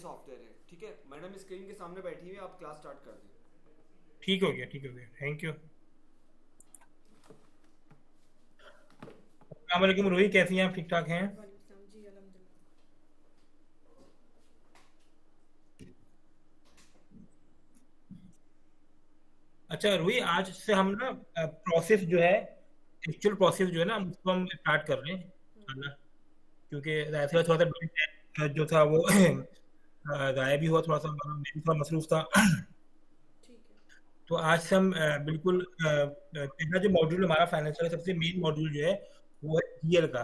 Software है। ठीक है, मैडम स्क्रीन के सामने बैठी हुई है, आप क्लास स्टार्ट कर दें। ठीक हो गया, ठीक हो गया, थैंक यू। अस्सलाम वालेकुम रूही, कैसी हैं आप? ठीक ठाक हैं? वालेकुम सलाम जी, अल्हम्दुलिल्लाह। अच्छा रूही, आज से हम ना प्रोसेस जो है, एक्चुअल प्रोसेस जो है ना, उसको हम स्टार्ट कर रहे हैं करना। क्योंकि ऐसा थोड़ा सा जो था वो गायब ही हुआ थोड़ा सा, मैं भी थोड़ा मसरूफ था। ठीक है। तो आज से हम बिल्कुल पहला जो मॉड्यूल हमारा फाइनेंशियल सबसे मेन मॉड्यूल जो है वो है जीएल का।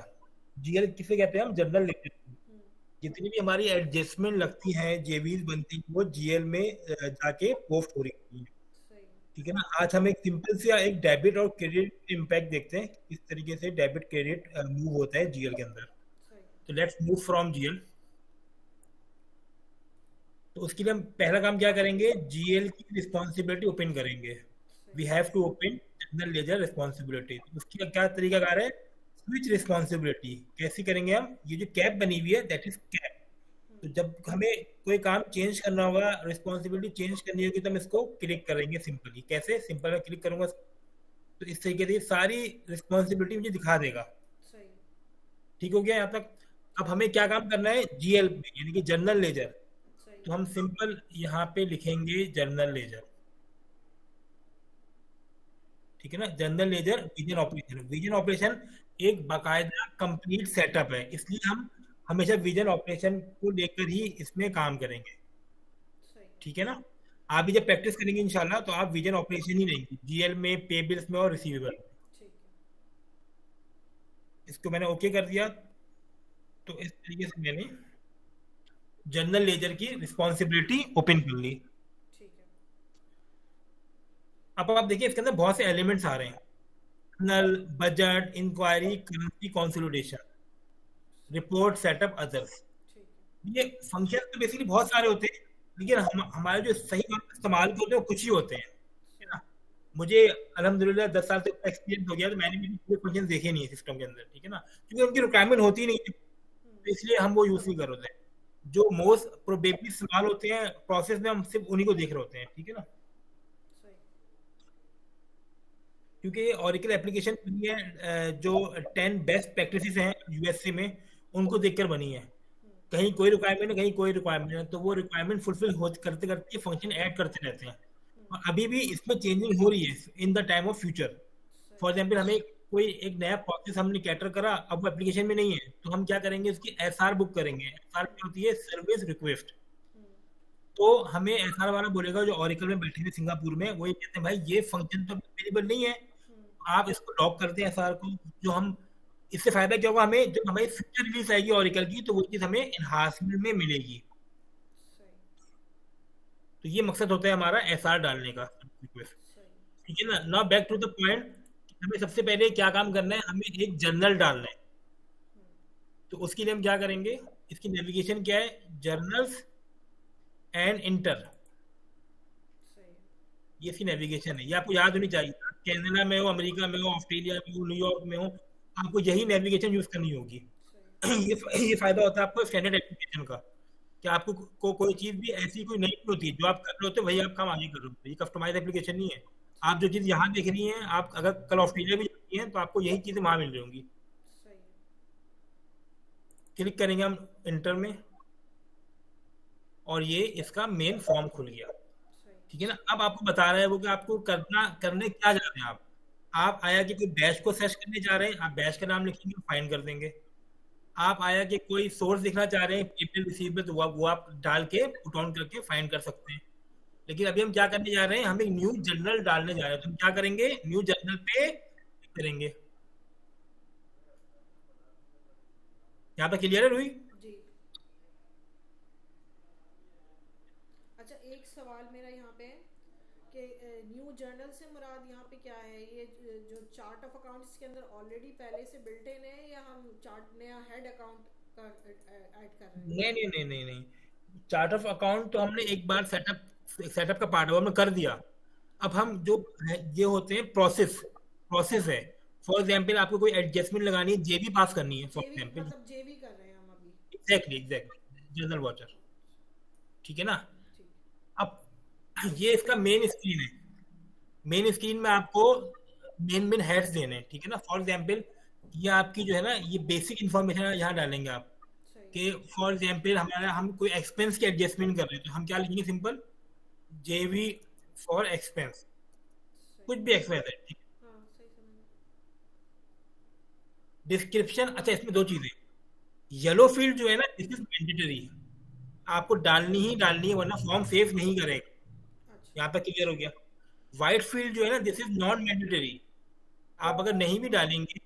जीएल किसे कहते हैं? हम जनरल लेते हैं। हम्म। जितनी भी हमारी एडजस्टमेंट लगती हैं, जेवीज बनती हैं, वो जीएल में जाके पोस्ट हो रही है। सही है। ठीक है ना। आज हम एक सिंपल से एक डेबिट और क्रेडिट इम्पैक्ट देखते हैं, किस तरीके से डेबिट क्रेडिट मूव होता है जीएल के अंदर। सही है। तो लेट्स मूव फ्रॉम जीएल। तो उसके लिए हम पहला काम क्या करेंगे? जीएल की रिस्पॉन्सिबिलिटी ओपन करेंगे। सही वी है। Have to open general ledger responsibility. उसकी क्या तरीका कार है? स्विच रिस्पॉन्सिबिलिटी कैसी करेंगे हम? ये जो कैप बनी हुई है, दैट इज कैप। तो हम्म। जब हमें कोई काम चेंज करना होगा, रिस्पॉन्सिबिलिटी चेंज करनी होगी, तो हम इसको क्लिक करेंगे सिंपली। कैसे? सिंपल में क्लिक करूंगा तो इस तरीके से सारी रिस्पॉन्सिबिलिटी मुझे दिखा देगा। सही है। ठीक हो गया यहाँ तक? अब हमें क्या काम करना है जीएल में, यानी कि जनरल लेजर। सही तो है। हम सिंपल यहाँ पे लिखेंगे जनरल लेजर। ठीक है ना। General ledger vision operation. Vision operation एक बाकायदा कंप्लीट सेटअप है, इसलिए हम हमेशा विजन ऑपरेशन को लेकर ही इसमें काम करेंगे। सही है। ठीक है ना। आप भी जब प्रैक्टिस करेंगे इंशाल्लाह, तो आप विजन ऑपरेशन ही लेंगे जीएल में, पे बिल्स में और रिसीवेबल में। ठीक है। इसको मैंने ओके कर दिया। तो इस तरीके से मैंने जनरल लेजर की रिस्पॉन्सिबिलिटी ओपन कर ली। ठीक है। अब आप देखिए इसके अंदर बहुत से एलिमेंट्स आ रहे हैं। नल, बजट, इंक्वायरी, करेंसी कंसोलिडेशन, सही है। Report, setup, others. ठीक है। ये फंक्शन तो बेसिकली बहुत सारे होते हैं, लेकिन हम हमारे जो सही इस्तेमाल के होते हैं वो कुछ ही होते हैं। है सही ना। मुझे अल्हम्दुलिल्लाह 10 साल से एक्सपीरियंस हो गया, तो मैंने भी पूरे फंक्शन देखे नहीं है सिस्टम के अंदर। ठीक है ना। क्योंकि उनकी रिक्वायरमेंट होती नहीं है, है। तो इसलिए हम वो यूज नहीं कर रहे होते हैं। जो मोस्ट प्रोबेबली इस्तेमाल होते हैं प्रोसेस में, हम सिर्फ उन्हीं को देख रहे होते हैं। ठीक है ना। सही। क्योंकि ये ऑरिकल एप्लीकेशन बनी है जो 10 बेस्ट प्रैक्टिसेस हैं यूएसए में, उनको देखकर बनी है। हम्म। कहीं कोई रिक्वायरमेंट है, कहीं कोई रिक्वायरमेंट है, तो वो रिक्वायरमेंट फुलफिल हो करते करते फंक्शन ऐड करते रहते हैं। हम्म। और अभी भी इसमें चेंजिंग हो रही है in the time of future. सही फॉर है। एग्जाम्पल, हमें कोई एक नया प्रोसेस हमने कैटर करा, अब वो एप्लीकेशन में नहीं है, तो हम क्या करेंगे? उसकी एसआर बुक करेंगे। SR hmm. क्या होती है? Service request. हम्म। तो हमें एसआर वाला बोलेगा, जो ऑरिकल में बैठे हुए सिंगापुर में, वो ये कहते हैं भाई ये फंक्शन तो अवेलेबल नहीं है, हम्म। आप इसको लॉक कर दें एसआर को। जो हम इससे फायदा क्या होगा? हमें जब हमारी फ्यूचर रिलीज आएगी ऑरिकल की, तो वो चीज़ हमें एनहांसमेंट में मिलेगी। सही। तो ये मकसद होता है हमारा एसआर डालने का। सही। ठीक है ना। Now back to the point. हमें सबसे पहले क्या काम करना है? हमें एक जर्नल डालना है। हम्म। तो उसके लिए हम क्या करेंगे? इसकी नेविगेशन क्या है? Journals and inter. सही है। ये इसकी नेविगेशन है, ये आपको याद होनी चाहिए। आप कनाडा में हो, अमेरिका में हो, ऑस्ट्रेलिया में हो, न्यूयॉर्क में हो, आपको यही नेविगेशन यूज करनी होगी। सही है। ये फायदा होता है आपको स्टैंडर्ड एप्लीकेशन का, कि आपको कोई चीज भी ऐसी कोई नहीं होती, जो आप कर रहे होते हो वही आप काम आगे कर रहे होते हो। ये कस्टमाइज एप्लीकेशन नहीं है। आप जो चीज यहाँ देख रही हैं, आप अगर कल ऑस्ट्रेलिया भी जाती हैं, तो आपको यही चीजें वहां मिल रही होंगी। सही है। क्लिक करेंगे हम इंटर में, और ये इसका मेन फॉर्म खुल गया। सही। ठीक है ना। अब आपको बता रहा है वो कि आपको करने क्या जा रहे हैं आप आया कि कोई बैच को सर्च करने जा रहे हैं, आप बैच का नाम लिखेंगे, फाइंड कर देंगे। आप आया कि कोई सोर्स दिखना चाह रहे हैं पीपल रिसीवेबल, तो वो आप डाल के पुट ऑन करके फाइंड कर सकते हैं। लेकिन अभी हम क्या करने जा रहे हैं? हम एक न्यू जर्नल डालने जा रहे हैं, तो हम क्या करेंगे? न्यू जर्नल पे क्लिक करेंगे। यहाँ पे क्लियर है रूही? जी। अच्छा, एक सवाल मेरा यहाँ पे है कि न्यू जर्नल से मुराद यहाँ पे क्या है? ये जो चार्ट ऑफ अकाउंट्स के अंदर ऑलरेडी पहले से बिल्ट इन है, या हम चार्ट नया हेड अकाउंट का ऐड कर रहे हैं? नहीं नहीं नहीं नहीं नहीं। चार्ट ऑफ अकाउंट तो हमने एक बार सेटअप सेटअप का पार्ट है, वो हमने कर दिया। अब हम जो है, ये होते हैं प्रोसेस। प्रोसेस है। फॉर एग्जाम्पल, आपको कोई एडजस्टमेंट लगानी है, जेबी पास करनी है फॉर जेवी एग्जाम्पल। मतलब जेवी कर रहे हैं हम अभी? Exactly exactly, general water. ठीक है ना। ठीक। अब ये इसका मेन स्क्रीन है। मेन स्क्रीन में आपको मेन मेन हेड्स देने हैं, ठीक है ना। फॉर एग्जाम्पल ये आपकी जो है ना, ये बेसिक इन्फॉर्मेशन यहाँ डालेंगे आप, सही कि फॉर एग्जाम्पल हमारा हम कोई एक्सपेंस की एडजस्टमेंट कर रहे हैं तो हम क्या लिखेंगे, सिंपल जेवी फॉर एक्सपेंस, सही। कुछ भी एक्सपेंस है, ठीक। हाँ सही समझ। डिस्क्रिप्शन, अच्छा इसमें दो चीजें, येलो फील्ड जो है ना, दिस इज मैंडेटरी, आपको डालनी ही डालनी है वरना फॉर्म सेव नहीं करेगा। अच्छा। यहाँ पे क्लियर हो गया। व्हाइट फील्ड जो है ना, दिस इज नॉन मैंडेटरी, आप अगर नहीं भी डालेंगे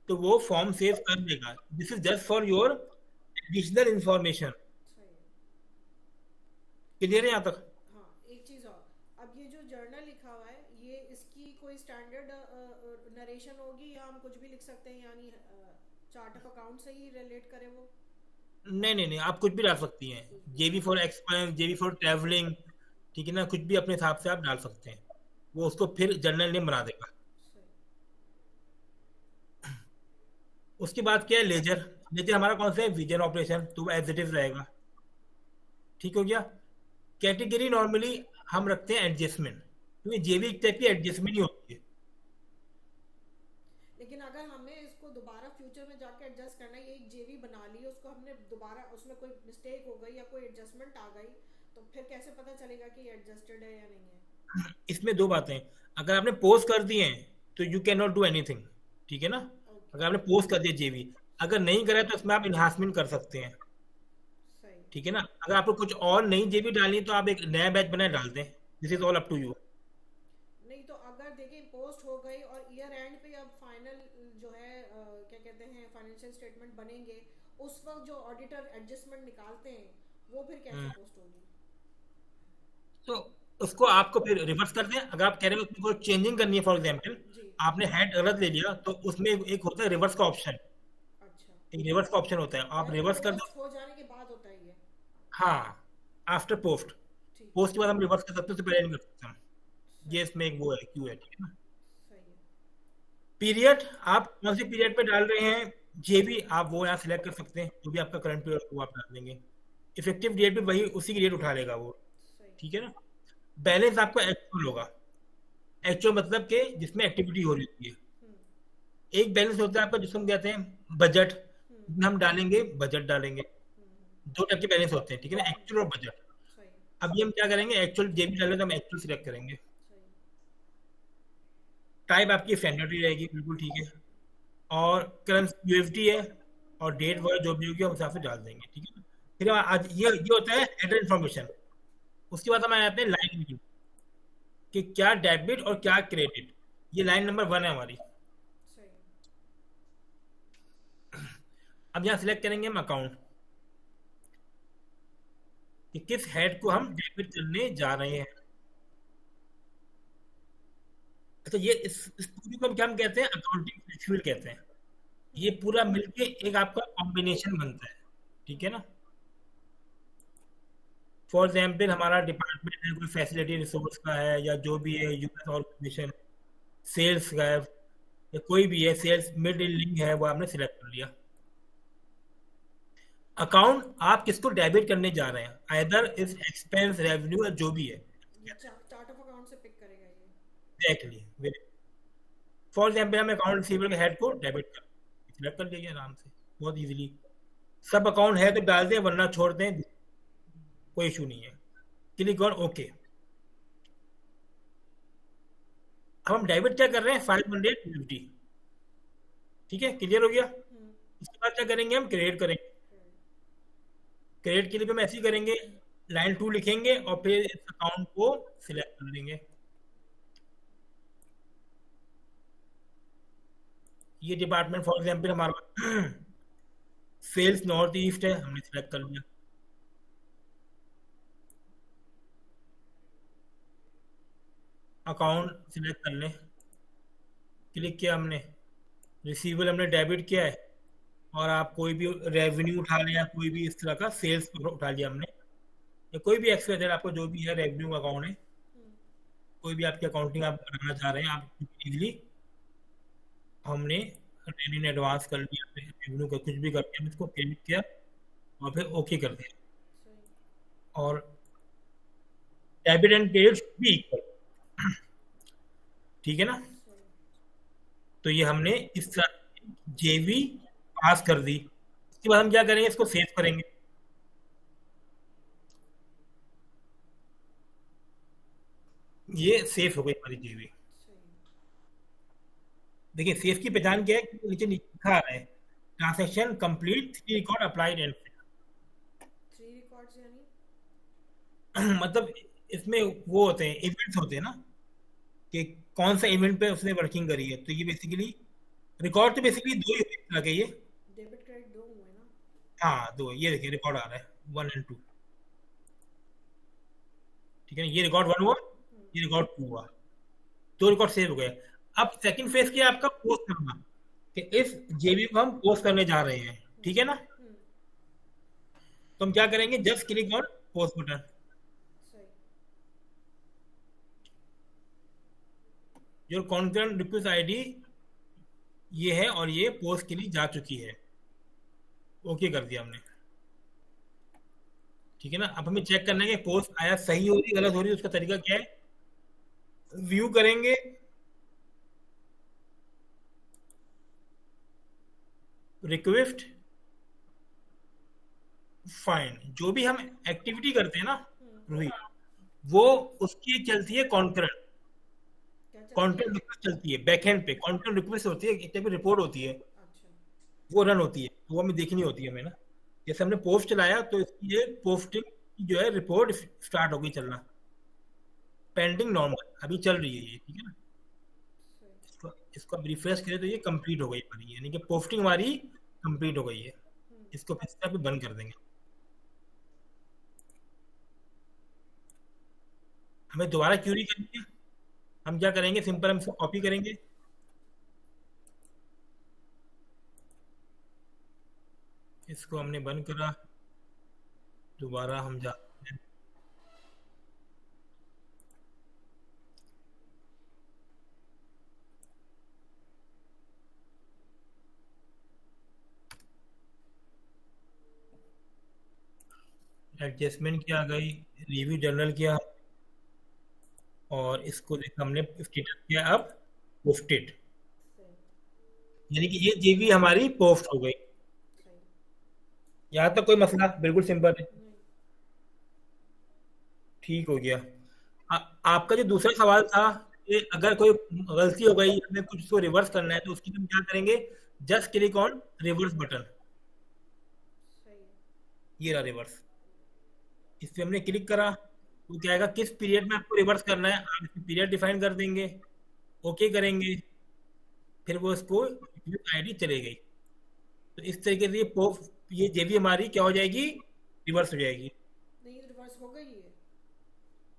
तो वो फॉर्म सेव कर देगा, this is just for your additional information. सही है। क्लियर है यहाँ तक। हाँ एक चीज़ और, अब ये जो जर्नल लिखा हुआ है ये इसकी कोई स्टैंडर्ड नरेशन होगी या हम कुछ भी लिख सकते हैं, यानी चार्ट ऑफ अकाउंट से ही रिलेट करे वो? नहीं नहीं नहीं, आप कुछ भी डाल सकती हैं, कुछ भी। JB for expense, JB for travelling, ठीक है ना, कुछ भी अपने हिसाब से आप डाल सकते हैं, वो उसको फिर जर्नल नेम बना देगा। सही। उसके बाद क्या है, लेजर। लेजर हमारा कौन सा है, विजन ऑपरेशन, तो वो एज इट इज रहेगा, ठीक हो गया। कैटेगरी नॉर्मली हम रखते हैं एडजस्टमेंट, क्योंकि जेबी एक टाइप की एडजस्टमेंट ही होती है। लेकिन अगर हमें इसको दोबारा फ्यूचर में जाके एडजस्ट करना है, ये एक जेवी बना ली उसको हमने दोबारा, उसमें कोई मिस्टेक हो गई या कोई एडजस्टमेंट आ गई, तो फिर कैसे पता चलेगा कि ये एडजस्टेड है या नहीं है? इसमें दो बातें, अगर आपने पोस्ट कर दिए हैं तो you can not do anything, ठीक है ना। ओके। अगर आपने पोस्ट कर दिया जेबी, अगर नहीं करा तो इसमें आप इन्हांसमेंट कर सकते हैं, सही। ठीक है ना। अगर आपको कुछ और नई जेबी डालनी है तो आप एक नया बैच बनाए डाल दें, this is all up to you. नहीं तो अगर देखिए पोस्ट हो गई और ईयर एंड पे अब फाइनल जो है क्या कहते हैं फाइनेंशियल स्टेटमेंट बनेंगे, उस वक्त जो ऑडिटर एडजस्टमेंट निकालते हैं वो फिर कैसे पोस्ट होगी? तो उसको आपको फिर रिवर्स कर दें, अगर आप कह रहे हो उसमें कोई चेंजिंग करनी है, फॉर एग्जाम्पल जी। आपने हेड गलत ले लिया तो उसमें एक होता है रिवर्स का ऑप्शन, अच्छा। एक रिवर्स का ऑप्शन होता है, आप यानी रिवर्स कर दो। पोस्ट हो जाने के बाद होता है ये? हाँ, आफ्टर पोस्ट, ठीक है। पोस्ट के बाद हम रिवर्स कर सकते हैं, उससे पहले नहीं कर सकते हम। ये सही। इसमें एक वो है, क्यू है, ठीक है ना। सही है। पीरियड, आप कौन से पीरियड पे डाल रहे हैं, ये भी आप वो यहाँ सिलेक्ट कर सकते हैं, जो भी आपका करंट पीरियड वो आप डाल देंगे। इफेक्टिव डेट भी वही उसी की डेट उठा लेगा वो, सही। ठीक है ना। बैलेंस आपका एक्चुअल होगा, एक्चुअल मतलब कि जिसमें एक्टिविटी हो रही है। हम्म। एक बैलेंस होता है आपका जिसको हम कहते हैं बजट, हम्म। जिसमें हम डालेंगे बजट डालेंगे। दो टाइप के बैलेंस होते हैं, ठीक है ना, एक्चुअल और बजट। सही। अभी हम क्या करेंगे, एक्चुअल जेबी डालेंगे तो हम एक्चुअल सिलेक्ट करेंगे। सही। टाइप आपकी स्टैंडर्ड रहेगी, बिल्कुल ठीक है। और करेंसी यूएसडी है, और डेट वगैरह जो भी होगी हम उस हिसाब से डाल देंगे, ठीक है ना। फिर आज ये होता है एंटर इन्फॉर्मेशन। उसके बाद हम आते हैं लाइन में, कि क्या डेबिट और क्या क्रेडिट, ये लाइन नंबर 1 है हमारी। सही। अब यहाँ सिलेक्ट करेंगे हम अकाउंट, कि किस हेड को हम डेबिट करने जा रहे हैं। अच्छा ये इस पूरी को हम क्या हम कहते हैं, अकाउंटिंग फ्लेक्सिबल कहते हैं। ये पूरा मिलके एक आपका कॉम्बिनेशन बनता है, ठीक है ना। फॉर एग्जाम्पल हमारा डिपार्टमेंट है, कोई फैसिलिटी रिसोर्स का है, या जो भी है यूएस ऑर्गेनाइजेशन, सेल्स का है, या कोई भी है, सेल्स मिड लिंक है, वो आपने सिलेक्ट कर लिया। अकाउंट आप किसको डेबिट करने जा रहे हैं, आइदर इज एक्सपेंस, रेवेन्यू, या जो भी है। ये चार्ट ऑफ अकाउंट से पिक करेगा ये? एग्जैक्टली। फॉर एग्जाम्पल हम अकाउंट रिसीवेबल के हेड को डेबिट कर सिलेक्ट कर लेंगे आराम से, बहुत इजीली। सब अकाउंट है तो डाल दें, वरना छोड़ दें, कोई इशू नहीं है। Click on okay. अब हम डेबिट क्या कर रहे हैं, 550, ठीक है, क्लियर हो गया। उसके बाद क्या करेंगे, हम क्रेडिट करेंगे। क्रेडिट के लिए भी हम ऐसे ही करेंगे, लाइन 2 लिखेंगे और फिर इस अकाउंट को सिलेक्ट कर लेंगे। ये डिपार्टमेंट फॉर एग्जाम्पल हमारा सेल्स नॉर्थ ईस्ट है, हमने सिलेक्ट कर लिया। अकाउंट सिलेक्ट कर लें, क्लिक किया हमने, रिसीवेबल हमने डेबिट किया है, और आप कोई भी रेवेन्यू उठा लें, या कोई भी इस तरह का सेल्स उठा लिया हमने, या कोई भी एक्सपेंस आपको जो भी है रेवेन्यू अकाउंट है, कोई भी आपकी अकाउंटिंग आप बनाना चाह रहे हैं, आप इजीली, हमने इन एडवांस कर लिया, रेवेन्यू का कुछ भी करके हम इसको क्रेडिट किया और फिर ओके कर दिया। सही। और debit and credit should be equal. ठीक है ना? सही। तो ये हमने इस तरह जेवी पास कर दी। उसके बाद हम क्या करेंगे, इसको सेव करेंगे। ये सेव हो गई हमारी जेवी। सही। देखिए सेव की पहचान क्या है, क्योंकि नीचे लिखा आ रहा है transaction complete, three record applied and 3 records यानी? मतलब इसमें वो होते हैं, इवेंट्स होते हैं ना, कि कौन सा इवेंट पे उसने वर्किंग करी है। तो ये बेसिकली रिकॉर्ड तो बेसिकली दो ही होते हैं ये। डेबिट क्रेडिट 2 हुए ना? हाँ दो, ये देखिए रिकॉर्ड आ रहा है 1 और 2। ठीक है ना, ये रिकॉर्ड 1 हुआ, हम्म। ये रिकॉर्ड 2 हुआ, दो रिकॉर्ड सेव हो गए। अब सेकंड फेज क्या है आपका, पोस्ट करना, कि इस जेबी को हम पोस्ट करने जा रहे हैं। हम्म। ठीक है ना? हम्म। तो हम क्या करेंगे, just click on post button. सही। योर कॉन्करेंट रिक्वेस्ट आईडी ये है, और ये पोस्ट के लिए जा चुकी है। ओके कर दिया हमने। ठीक है ना? अब हमें चेक करना है कि पोस्ट आया सही हो रही गलत हो रही, उसका तरीका क्या है। व्यू करेंगे, रिक्वेस्ट, फाइंड, जो भी हम एक्टिविटी करते हैं ना हम्म। रूही, वो उसकी चलती है कॉन्करेंट। क्या चलती है? कॉन्टेंट रिक्वेस्ट चलती है बैकएंड पे, कॉन्टेंट रिक्वेस्ट होती है, एक टाइप की रिपोर्ट होती है, अच्छा। वो रन होती है, वो हमें देखनी होती है हमें ना। जैसे हमने पोस्ट चलाया तो इसकी ये पोस्टिंग की जो है रिपोर्ट स्टार्ट हो गई चलना, पेंडिंग नॉर्मल अभी चल रही है ये। ठीक है ना? सही। इसको इसको अब रिफ्रेश करें तो ये कंप्लीट हो गई हमारी, यानी कि पोस्टिंग हमारी कंप्लीट हो गई है। हम्म। इसको फिर से अभी बंद कर देंगे। हमें दोबारा क्यूरी करनी है। हम क्या करेंगे, सिंपल हम इसको कॉपी करेंगे, इसको हमने बंद करा, दोबारा हम जाते हैं। एडजस्टमेंट क्या आ गई, रिव्यू जर्नल किया, और इसको देखा हमने स्टेटस किया अब पोस्टेड, सही। यानी कि ये जेबी हमारी पोस्ट हो गई। सही। यहाँ तक कोई मसला, बिल्कुल सिंपल है। नहीं। ठीक हो गया। आपका जो दूसरा सवाल था कि अगर कोई गलती हो गई, हमें कुछ उसको रिवर्स करना है, तो उसके लिए हम क्या करेंगे, just click on reverse button. सही है। ये रहा रिवर्स, इस पे हमने क्लिक करा, वो क्या आएगा, किस पीरियड में आपको रिवर्स करना है, आप इसमें पीरियड डिफाइन कर देंगे, ओके करेंगे, फिर वो इसको आईडी चले गई। तो इस तरीके से ये जेबी हमारी क्या हो जाएगी, रिवर्स हो जाएगी। नहीं, रिवर्स हो गई है।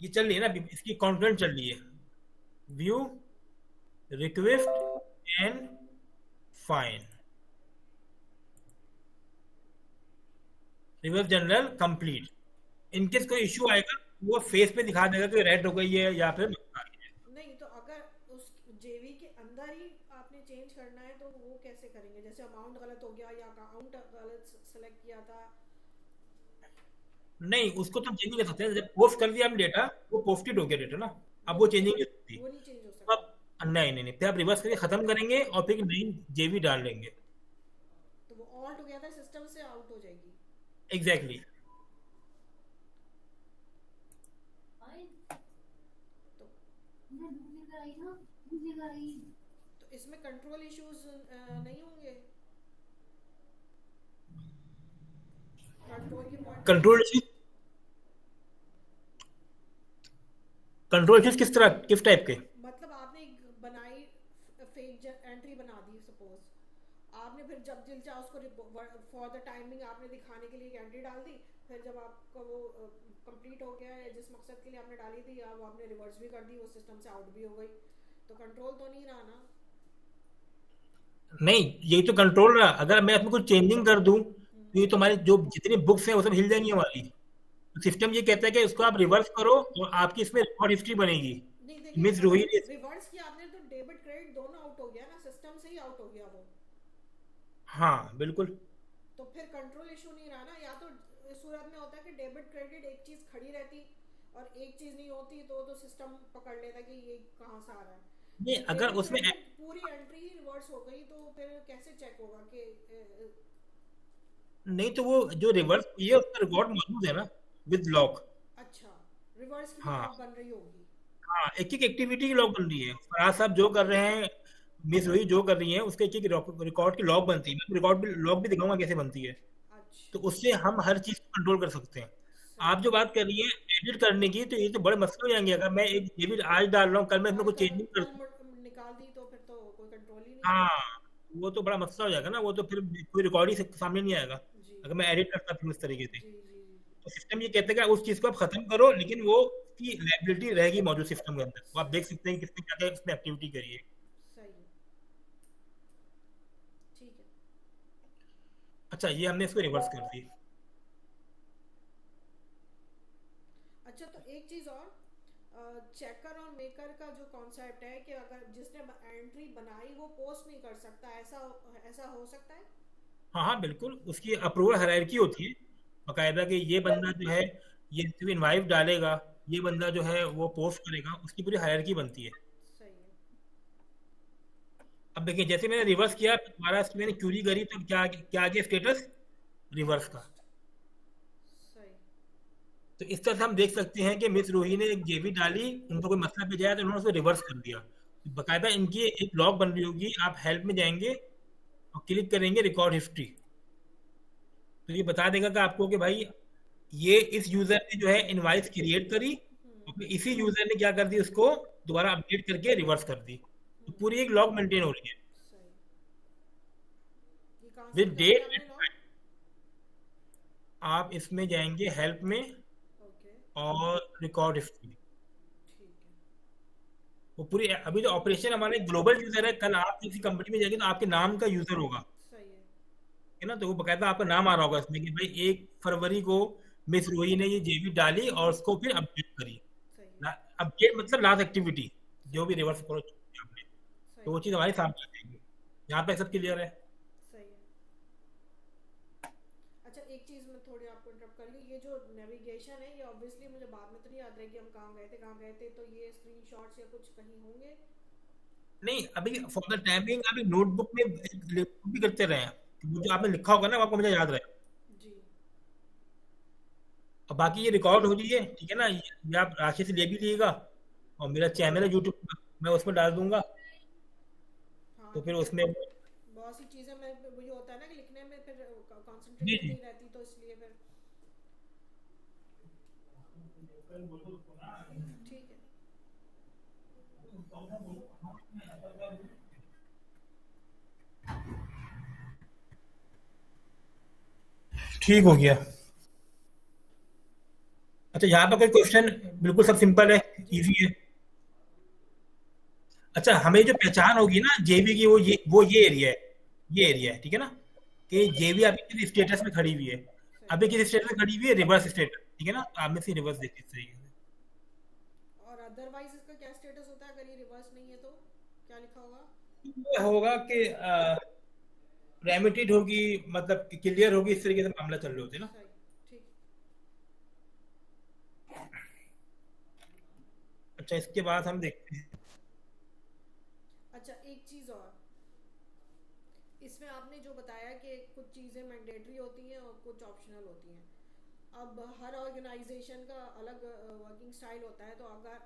ये चल रही है ना अभी, इसकी कॉन्करेंट चल रही है, view, request and fine, reverse general complete. In case कोई इश्यू आएगा, वो फेस पे दिखा देगा कि रेड हो गई है या फिर आ गई है। नहीं, तो अगर उस जेवी के अंदर ही आपने चेंज करना है तो वो कैसे करेंगे? जैसे अमाउंट गलत हो गया या अकाउंट गलत सेलेक्ट किया था। नहीं, उसको तो चेंज नहीं कर सकते, जब पोस्ट कर दिया हम डेटा, वो पोस्टेड हो गया डेटा ना, अब वो चेंजिंग नहीं हो सकती। वो नहीं चेंज हो तो सकता। अब नहीं नहीं नहीं, फिर आप रिवर्स करके खत्म करेंगे और फिर नई जेबी डाल देंगे। तो वो ऑल टुगेदर सिस्टम से आउट हो जाएगी। एग्जैक्टली। तो तो इसमें कंट्रोल इश्यूज नहीं होंगे? कंट्रोल के point of view. Control control किस तरह, किस टाइप के। मतलब आपने एक बनाई, फेक एंट्री बना दी सपोज। आपने फिर जब दिल चाहा उसको फॉर द टाइमिंग आपने दिखाने के लिए एक एंट्री डाल दी। फिर जब आपका वो कंप्लीट हो गया है जिस मकसद के लिए आपने डाली थी, अब आपने रिवर्स भी कर दी, वो सिस्टम से आउट भी हो गई, तो कंट्रोल तो नहीं रहा ना? नहीं, यही तो कंट्रोल रहा। अगर मैं अपने कुछ चेंजिंग कर दूं, हम्म। तो ये तो हमारी जो जितनी बुक्स हैं वो सब हिल जाएंगी हमारी। तो सिस्टम ये कहता है कि इसको आप रिवर्स करो, तो आपकी इसमें रिकॉर्ड हिस्ट्री बनेगी। नहीं, देखिए मिस अगर रूही ने, रिवर्स किया आपने तो डेबिट क्रेडिट दोनों आउट हो गया ना, सिस्टम से ही आउट हो गया वो। हाँ बिल्कुल। तो फिर कंट्रोल इशू नहीं रहा ना? या तो इस सूरत में होता है कि डेबिट क्रेडिट एक चीज खड़ी रहती, और एक चीज नहीं होती तो सिस्टम पकड़ लेता कि ये कहाँ से आ रहा है। नहीं, तो अगर लेकिन उसमें लेकिन पूरी एंट्री ही रिवर्स हो गई तो फिर कैसे चेक होगा कि नहीं तो वो जो रिवर्स हुई है उसका रिकॉर्ड मौजूद है ना, विद लॉक। अच्छा, रिवर्स की भी हाँ, लॉग बन रही होगी। हाँ, एक एक एक्टिविटी की लॉग बन रही है। फराज साहब जो कर रहे हैं, मिस रोही जो कर रही है, उसके एक एक रिकॉर्ड की लॉग बनती है। मैं रिकॉर्ड भी लॉग भी दिखाऊंगा कैसे बनती है। तो अच्छा, उससे हम हर चीज को कंट्रोल कर सकते हैं। सही आप जो है। बात कर रही है एडिट करने की, तो ये तो बड़े मसले हो जाएंगे। अगर मैं एक ये भी आज डाल रहा हूँ, कल मैं इसमें और कुछ चेंज नहीं कर। निकाल दी तो फिर तो कोई कंट्रोल ही नहीं है। हाँ, वो तो बड़ा मसला हो जाएगा ना, वो तो फिर कोई रिकॉर्ड ही सामने नहीं आएगा जी अगर मैं एडिट करता फिर उस तरीके से। जी जी जी। तो सिस्टम ये कहते हैं कि उस चीज को आप खत्म करो, लेकिन वो की लाइबिलिटी रहेगी मौजूद सिस्टम के अंदर। वो आप देख सही सकते हैं कि किसने क्या क्या इसमें एक्टिविटी करी है। सही है। ठीक है। अच्छा, ये हमने इसको रिवर्स कर दी। अच्छा, तो एक चीज़ और, चेकर और मेकर का जो कॉन्सेप्ट है कि अगर जिसने एंट्री बनाई वो पोस्ट नहीं कर सकता, ऐसा हो सकता है? हाँ, हाँ, बिल्कुल, उसकी अप्रूवल हायरार्की होती है बाकायदा, कि ये बंदा जो है ये सिर्फ इनवाइट डालेगा, ये बंदा जो है वो पोस्ट करेगा, उसकी पूरी हायरार्की बनती है। सही है। अब देखिए, जैसे मैंने रिवर्स किया, फिर दोबारा इसकी मैंने क्यूरी करी, तो क्या क्या आ गया स्टेटस रिवर्स का। रिवर्स्ड। सही। तो इस तरह से हम देख सकते हैं कि मिस रूही ने एक जेबी डाली, उनको कोई मसला पे जाए तो उन्होंने उसको रिवर्स कर दिया। तो बाकायदा इनकी एक लॉग बन रही होगी। आप हेल्प में जाएंगे और क्लिक करेंगे रिकॉर्ड हिस्ट्री, तो ये बता देगा कि आपको कि भाई ये इस यूजर ने जो है इनवाइस क्रिएट करी, और फिर इसी यूजर ने क्या कर दी, उसको दोबारा अपडेट करके रिवर्स कर दी। तो पूरी एक लॉग मेंटेन हो रही है सही। ये कहाँ विद समझा दिया डेट एंड आपने लॉग? टाइम। आप इसमें जाएंगे हेल्प में ओके। और रिकॉर्ड हिस्ट्री। ठीक है। वो पूरी अभी जो ऑपरेशन हमारे ग्लोबल यूजर है, कल आप किसी कंपनी में जाएंगे तो आपके नाम का यूजर होगा, सही है। है ना। तो वो बकायदा आपका नाम आ रहा होगा इसमें कि भाई 1 फरवरी को मिस रोही ने ये जेबी डाली और उसको फिर अपडेट करी। सही है। अपडेट मतलब लास्ट एक्टिविटी, जो सही भी है। रिवर्स अप्रोच आपने, तो सही वो है। चीज़ हमारे सामने आ जाएगी। यहाँ पे सब क्लियर है। सही है। अच्छा, एक चीज़ मैं थोड़ी आपको इंटरप्ट कर रही हूँ, ये जो नेविगेशन है ये ऑब्वियसली मुझे बाद में तो नहीं याद रहे कि हम कहाँ गए थे, तो ये स्क्रीनशॉट्स या कुछ कहीं होंगे? नहीं, अभी फॉर द टाइमिंग अभी नोटबुक में भी करते रहे हैं, वो जो आपने लिखा होगा ना वो आपको मुझे याद रहे। जी। और बाकी ये रिकॉर्ड हो रही है, ठीक है ना, ये आप राशि से ले भी लीजिएगा, और मेरा चैनल है यूट्यूब पर, मैं उसमें डाल दूंगा। हाँ, तो फिर क्योंकि उसमें बहुत सी चीज़ें मैं मुझे होता है ना कि लिखने में फिर जी, कंसंट्रेशन जी, नहीं रहती, तो इसलिए फिर ठीक है। ठीक हो गया। अच्छा, यहाँ पर कोई क्वेश्चन? बिल्कुल सब सिंपल है, जी। इजी है। अच्छा, हमें जो पहचान होगी ना जेबी की, वो ये एरिया है, ये एरिया है, ठीक है ना, कि जेबी अभी किस स्टेटस में खड़ी हुई है। सही अभी है। किस स्टेटस में खड़ी हुई है? रिवर्स स्टेटस, ठीक है ना। तो आप में से रिवर्स देखिए सही है। और अदरवाइज इसका क्या स्टेटस होता है अगर ये रिवर्स नहीं है तो? क्या लिखा होगा? ये होगा कि रेमिटेड होगी, मतलब क्लियर होगी, इस तरीके से मामला चल रहे होते हैं ना। सही। ठीक। अच्छा, इसके बाद हम देखते हैं। अच्छा, एक चीज़ और, इसमें आपने जो बताया कि कुछ चीज़ें मैंडेटरी होती हैं और कुछ ऑप्शनल होती हैं। अब हर ऑर्गेनाइजेशन का अलग वर्किंग स्टाइल होता है, तो अगर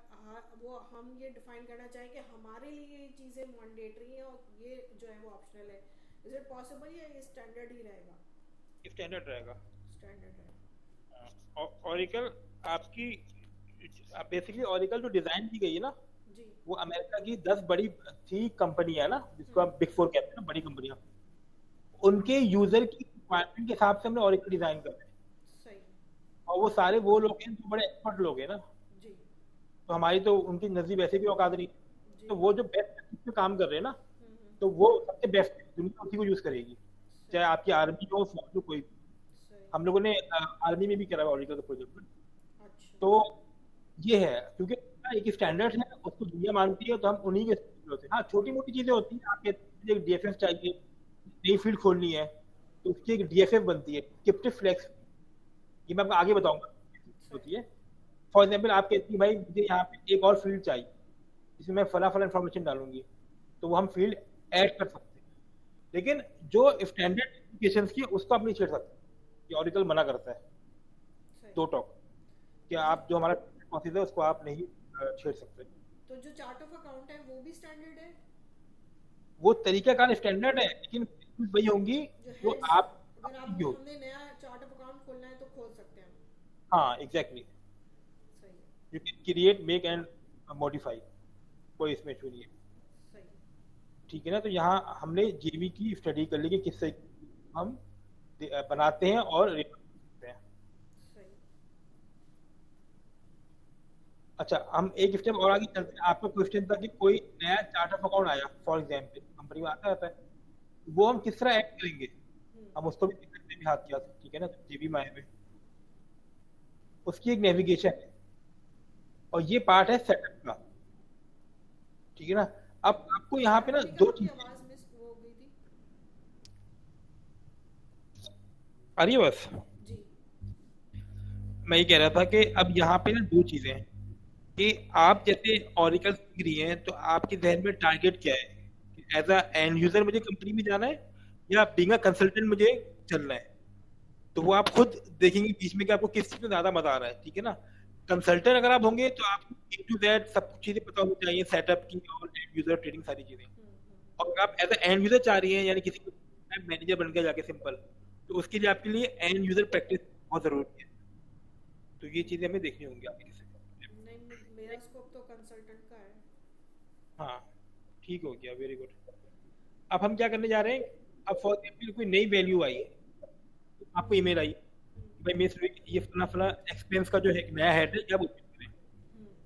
वो हम ये डिफाइन करना चाहें कि हमारे लिए ये चीज़ें मैंडेटरी हैं और ये जो है वो ऑप्शनल है, इज इट पॉसिबल या ये स्टैंडर्ड ही रहेगा? स्टैंडर्ड रहेगा। स्टैंडर्ड रहेगा। ओरिकल आपकी, बेसिकली ओरिकल जो डिजाइन की गई है ना, जी। वो अमेरिका की 10 बड़ी थी कंपनी है ना, जिसको हम्म। हम बिग फोर कहते हैं ना, बड़ी कंपनियां, उनके यूजर की रिक्वायरमेंट के हिसाब से हमने ओरिकल डिजाइन कर रहे हैं। सही है। और वो सारे वो लोग हैं जो बड़े एक्सपर्ट लोग हैं ना, जी तो हमारी तो उनकी नजदीक वैसे भी औकात नहीं। जी। तो वो जो बेस्ट पे काम कर रहे हैं ना, हम्म। तो वो सबसे बेस्ट है, दुनिया उसी को यूज करेगी, चाहे सही। आपकी आर्मी हो, फौज हो, कोई भी। सही। हम लोगों ने आर्मी में भी करा हुआ ओरिकल का प्रोजेक्ट। अच्छा। तो ये है, क्योंकि एक स्टैंडर्ड है, उसको दुनिया मानती है, तो हम उन्हीं के standard होते हैं। हाँ, छोटी मोटी चीजें होती हैं, आपके एक डीएफएफ चाहिए, नई फील्ड खोलनी है, तो उसकी एक डीएफएफ बनती है, क्रिप्टिव फ्लेक्स, ये मैं आपको आगे बताऊंगा सही। होती है। फॉर एग्जाम्पल आप कहती हैं भाई मुझे यहाँ पे एक और फील्ड चाहिए जिसमें मैं फला फला इन्फॉर्मेशन डालूंगी, तो वो हम फील्ड ऐड कर सकते हैं। लेकिन जो स्टैंडर्ड एप्लीकेशंस की उसको आप नहीं छेड़ सकते, ये ऑरिकल मना करता है। सही। दो टॉक कि आप जो हमारा प्रोसेस है उसको आप नहीं छेड़ सकते। तो जो चार्ट ऑफ अकाउंट है वो भी स्टैंडर्ड है? वो तरीकाकार स्टैंडर्ड है, लेकिन वही होंगी जो जो हेड्स, आप अगर आप होगी। हमने नया चार्ट ऑफ अकाउंट खोलना है तो खोल सकते हैं हम। हाँ एग्जैक्टली, सही है। You can create make and modify, कोई इसमें इशू नहीं है। सही है। ठीक है ना। तो यहाँ हमने जेवी की स्टडी कर ली कि किस तरीके हम बनाते हैं और refer करते हैं। सही। अच्छा, हम एक स्टेप और आगे चलते हैं। आपका क्वेश्चन था कि कोई नया चार्ट ऑफ अकाउंट आया फॉर एग्जाम्पल, कंपनी में आता रहता है, वो हम किस तरह ऐड करेंगे, हम उसको भी देख सकते हैं हाथ के हाथ। ठीक है ना। जेबी में आए हुए उसकी एक नेविगेशन है और ये पार्ट है सेटअप का। ठीक है ना। अब आपको यहाँ पे ना दो आपकी चीजें आवाज मिस हो गई थी। आ रही है बस। जी। मैं ये कह रहा था कि अब यहाँ पे ना दो चीजें हैं कि आप जैसे ऑरिकल सीख रही हैं तो आपके जहन में टारगेट क्या है, एज अ एंड यूजर मुझे कंपनी में जाना है या बीइंग अ कंसल्टेंट मुझे चलना है। तो वो आप खुद देखेंगे बीच में कि आपको किस चीज में ज्यादा मजा आ रहा है। ठीक है ना। कंसल्टेंट अगर आप होंगे तो आपको ए टू जेड सब कुछ चीजें पता होनी चाहिए, सेटअप की और एंड यूजर ट्रेडिंग सारी चीजें। और अगर आप एज अ एंड यूजर चाह रही हैं, यानी किसी मैनेजर बन गया जाके सिंपल, तो उसके लिए आपके लिए एंड यूजर प्रैक्टिस बहुत जरूरी है। तो ये चीजें हमें देखनी होंगी आपके किसी। नहीं, मेरा स्कोप तो कंसल्टेंट का है। हाँ ठीक हो गया, वेरी गुड। अब हम क्या करने जा रहे हैं, अब फॉर एग्जाम्पल कोई नई वैल्यू आई है, तो आपको ईमेल आई भाई मिस ये फला फला एक्सपेंस का जो है नया हेड है, क्या ओपन करें।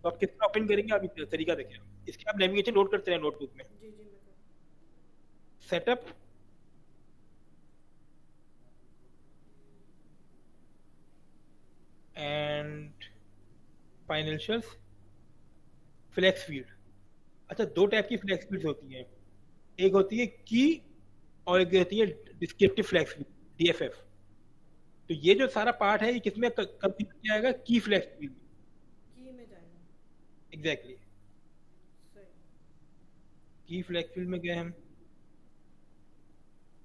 तो आप कितना ओपन करेंगे, आप एक तरीका देखिए। इसके आप नेविगेशन नोट करते हैं नोटबुक में। जी जी, मैं setup, and financials, flex field. अच्छा, दो टाइप की फ्लेक्स फील्ड होती हैं, एक होती है की और एक होती है डिस्क्रिप्टिव फ्लेक्स फील्ड, डीएफएफ। तो ये जो सारा पार्ट है ये किसमें कब जाएगा, की फ्लेक्स फील्ड में। की में जाएगा। एग्जैक्टली, सही। की फ्लेक्स फील्ड में गए हम,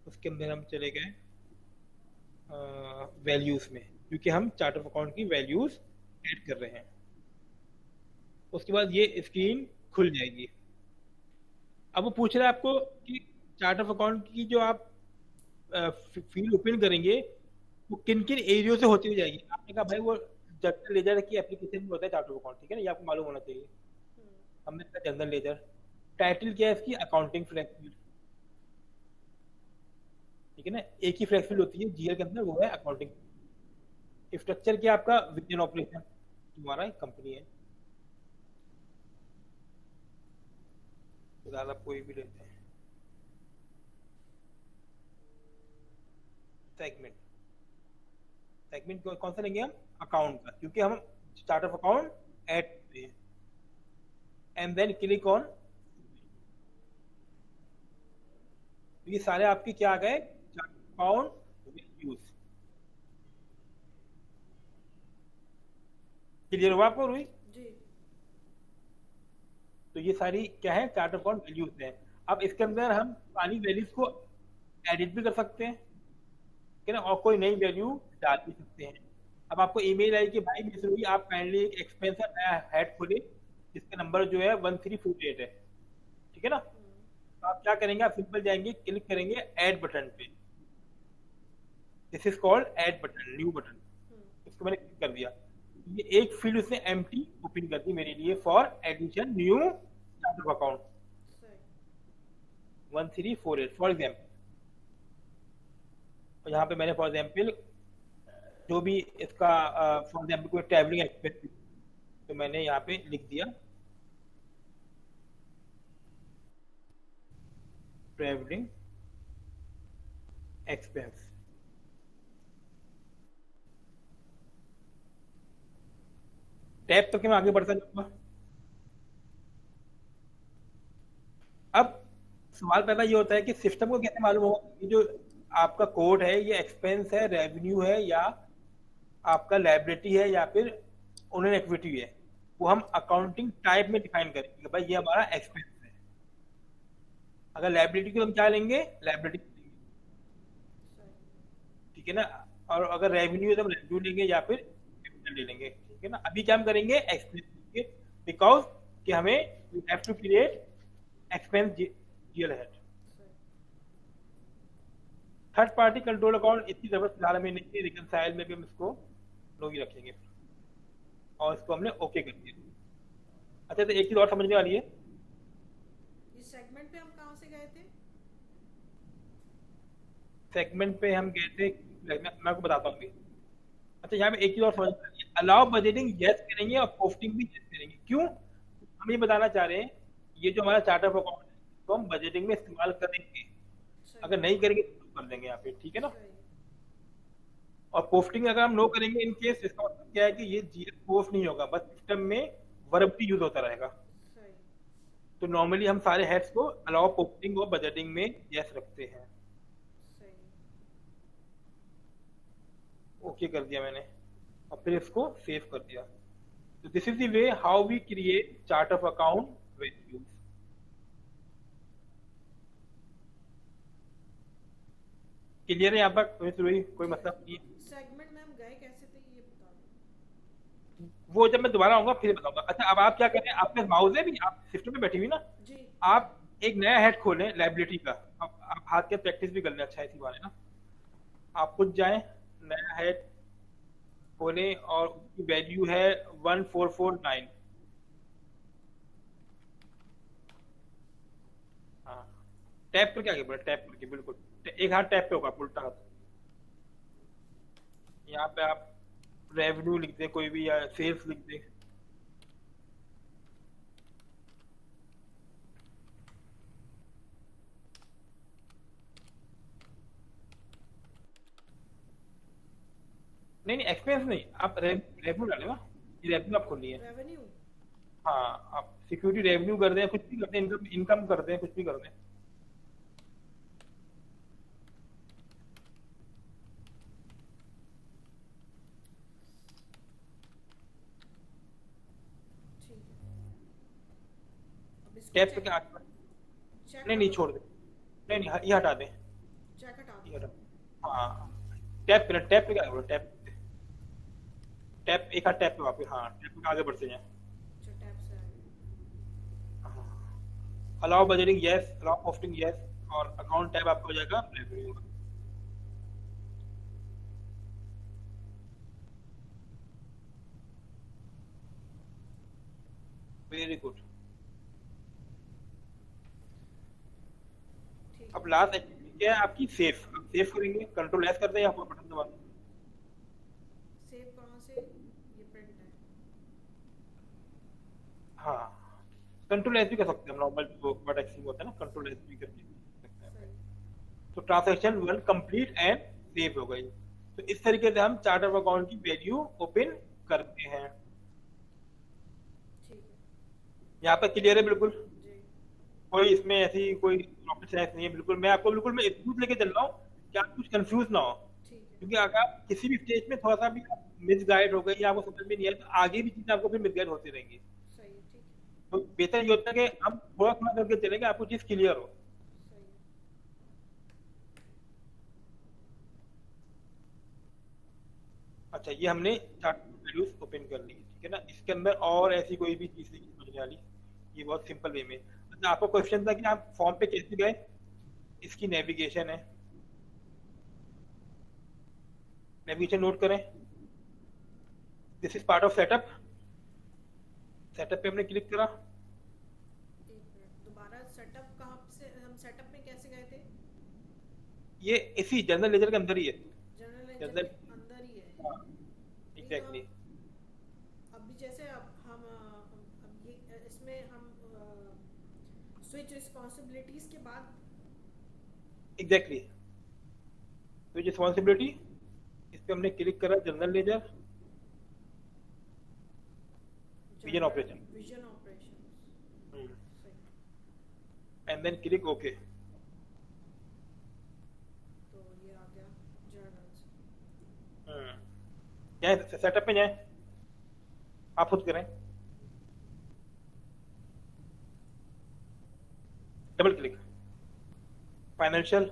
उसके अंदर हम चले गए वैल्यूज में, क्योंकि हम चार्ट ऑफ अकाउंट की वैल्यूज ऐड कर रहे हैं। उसके बाद ये स्क्रीन खुल जाएगी। अब वो पूछ रहा है आपको कि चार्ट ऑफ अकाउंट की जो आप फील्ड ओपन करेंगे वो किन किन एरियो से होती हुई जाएगी। आपने कहा भाई वो जनरल लेजर की एप्लीकेशन में होता है चार्ट ऑफ अकाउंट। ठीक है ना, ये आपको मालूम होना चाहिए। हमने कहा जनरल लेजर, टाइटल क्या है इसकी, अकाउंटिंग फ्लेक्स फील्ड। ठीक है ना, एक ही फ्लेक्स फील्ड होती है जीएल के अंदर, वो है अकाउंटिंग। स्ट्रक्चर क्या आपका, विजन ऑपरेशन, तुम्हारा कंपनी है, फिलहाल आप कोई भी लेते हैं। सेगमेंट, सेगमेंट कौन सा लेंगे हम, अकाउंट का, क्योंकि हम चार्ट ऑफ अकाउंट ऐड करते हैं। एंड देन क्लिक ऑन, ये सारे आपके क्या आ गए, chart of account values. Clear हुआ आपको रुई? जी। तो ये सारी क्या है, चार्ट ऑफ अकाउंट वैल्यूज हैं। अब इसके अंदर हम सारी वैल्यूज को एडिट भी कर सकते हैं, ठीक है ना, और कोई नई वैल्यू डाल भी सकते हैं। अब आपको ईमेल आई कि भाई मिस रूही आप काइंडली एक एक्सपेंस का नया हेड खोले जिसका नंबर जो है 1348 है। ठीक है ना। तो आप क्या करेंगे, आप सिंपल जाएंगे, क्लिक करेंगे ऐड बटन पे। This is called add button, new button. इसको मैंने क्लिक कर दिया, ये एक फील्ड उसने एम्प्टी ओपन कर दी मेरे लिए for addition new chart of account 1348 for example. और यहाँ पे मैंने फॉर एग्जाम्पल जो भी इसका फॉर एग्जाम्पल कोई ट्रैवलिंग एक्सपेंस, तो मैंने यहाँ पे लिख दिया ट्रैवलिंग एक्सपेंस। टैब तक मैं आगे बढ़ता जाऊंगा। अब सवाल पैदा ये होता है कि सिस्टम को कैसे मालूम होगा कि जो आपका कोड है ये एक्सपेंस है, रेवेन्यू है, या आपका लायबिलिटी है, या फिर ओनर इक्विटी है, वो हम अकाउंटिंग टाइप में डिफाइन करेंगे कि भाई ये हमारा एक्सपेंस है। अगर लायबिलिटी को हम क्या लेंगे, लायबिलिटी, सही। ठीक है ना। और अगर रेवेन्यू है तो हम रेवेन्यू लेंगे या फिर कैपिटल ले लेंगे, ठीक है ना। अभी क्या हम करेंगे, एक्सपेंस लेंगे, बिकॉज कि हमें we have to create expense GL head. सही। थर्ड पार्टी कंट्रोल अकाउंट इतनी जरूरत फिलहाल हमें नहीं है, रिकनसाइल में भी हम इसको लोग ही रखेंगे और इसको हमने ओके कर दिया। अच्छा, तो एक चीज और समझने वाली है, इस सेगमेंट पे हम कहाँ से गए थे? सेगमेंट पे हम गए थे, मैं आपको बताता हूँ अभी। अच्छा, यहाँ पे एक चीज और समझ में आई, अलाउ बजटिंग यस करेंगे और पोस्टिंग भी यस करेंगे। क्यों? हम ये बताना चाह रहे हैं, ये जो हमारा चार्ट ऑफ अकाउंट है तो हम बजटिंग में इस्तेमाल करेंगे, सही। अगर नहीं करेंगे तो कर देंगे यहाँ पे, ठीक है ना। सही। और पोस्टिंग अगर हम नो करेंगे इन केस, इसका मतलब क्या है कि ये जीएस पोस्ट नहीं होगा, बस सिस्टम में वर्बली यूज होता रहेगा। सही। तो नॉर्मली हम सारे हेड्स को अलाउ पोस्टिंग और बजटिंग में यस रखते हैं। सही। ओके कर दिया मैंने और फिर इसको सेव कर दिया। तो this is the way how we create chart of account values. Clear है यहाँ पर, कोई मतलब नहीं है। सेगमेंट में हम गए कैसे थे ये बता दो। वो जब मैं दोबारा आऊंगा फिर बताऊंगा। अच्छा, अब आप क्या करें, आपके माउस है भी, आप सिस्टम में बैठी हुई ना, जी। आप एक नया हेड खोलें लाइबिलिटी का। अब आप हाथ के प्रैक्टिस भी कर लें, अच्छा इसी बारे ना। आप खुद जाएं, नया हेड खोलें और उसकी वैल्यू है 1449। हाँ, टैप पर क्या बोला, टैप करके बिल्कुल एक हाथ टैप पे होगा, उल्टा हाथ। यहाँ पे आप रेवेन्यू लिख दे कोई भी, या सेल्स लिख दे। नहीं नहीं, एक्सपेंस नहीं, आप रेवेन्यू डालें ना, ये रेवेन्यू आप खोलिए। रेवेन्यू। हाँ, आप सिक्योरिटी रेवेन्यू कर दें, कुछ भी कर दें, इनकम इनकम कर दें, कुछ भी कर दें। ठीक है। अब इसको टैप पे चेक क्या, चेक नहीं नहीं छोड़ दे, नहीं नहीं ये हटा दें, चेक हटा ये दो। हटा। हाँ, टैप पे क्या बोलो, टैप टैप एक हाथ टैप पे वापस, हाँ टैप पे आगे बढ़ते जाएं। अच्छा, टैब से आ गए। Allow budgeting yes, allow posting yes, और अकाउंट टैब आपको हो जाएगा रेवेन्यू। Very good. ठीक अब है। लास्ट एक्टिविटी क्या है आपकी, सेव। अब सेव करेंगे, कंट्रोल एस कर दें या फिर बटन दबा दें। सेव कहाँ से? ये प्रिंट है। हाँ, कंट्रोल एस भी कर सकते हैं हम, नॉर्मल जो बट एक्सिंग होता है ना, कंट्रोल एस भी करके सकते हैं। सही। तो transaction one complete and save हो गई। तो इस तरीके से हम चार्ट ऑफ अकाउंट की वैल्यू ओपन करते हैं। ठीक है। यहाँ पर क्लियर है बिल्कुल, जी। कोई इसमें ऐसी कोई रॉकेट साइंस नहीं है। बिल्कुल मैं आपको बिल्कुल मैं स्मूथ लेके चल रहा हूँ कि आप कुछ कंफ्यूज ना हो, ठीक है। क्योंकि अगर आप किसी भी स्टेज में थोड़ा सा भी मिसगाइड हो गई या आपको समझ में नहीं आया तो आगे भी चीजें आपको फिर मिसगाइड होती रहेंगी। सही है। ठीक है। तो बेहतर ये होता है कि हम थोड़ा थोड़ा करके चलेंगे, आपको चीज क्लियर हो। सही है। अच्छा, ये हमने चार्ट वैल्यूज ओपन कर ली, ठीक है ना। इसके अंदर और ऐसी कोई भी चीज नहीं समझने वाली, ये बहुत सिंपल वे में। अच्छा, आपको क्वेश्चन था कि आप फॉर्म पे कैसे गए, इसकी नेविगेशन है, नेविगेशन नोट करें। This is part of setup. Setup पे हमने क्लिक करा। एक मिनट, दोबारा सेटअप कहाँ से, हम सेटअप में कैसे गए थे? ये इसी जनरल लेजर के अंदर ही है। जनरल लेजर जनरल, के अंदर ही है। हाँ नहीं तो एग्जैक्टली। अभी जैसे अब हम अब ये इसमें हम स्विच रिस्पॉन्सिबिलिटीज के बाद एग्जैक्टली, तो रिस्पॉन्सिबिलिटी, इस पे हमने क्लिक करा, general ledger, vision operation, vision operation. सही। And then click okay. तो ये आ गया जर्नल्स। जाए सेटअप में जाए। आप खुद करें, double click, financial,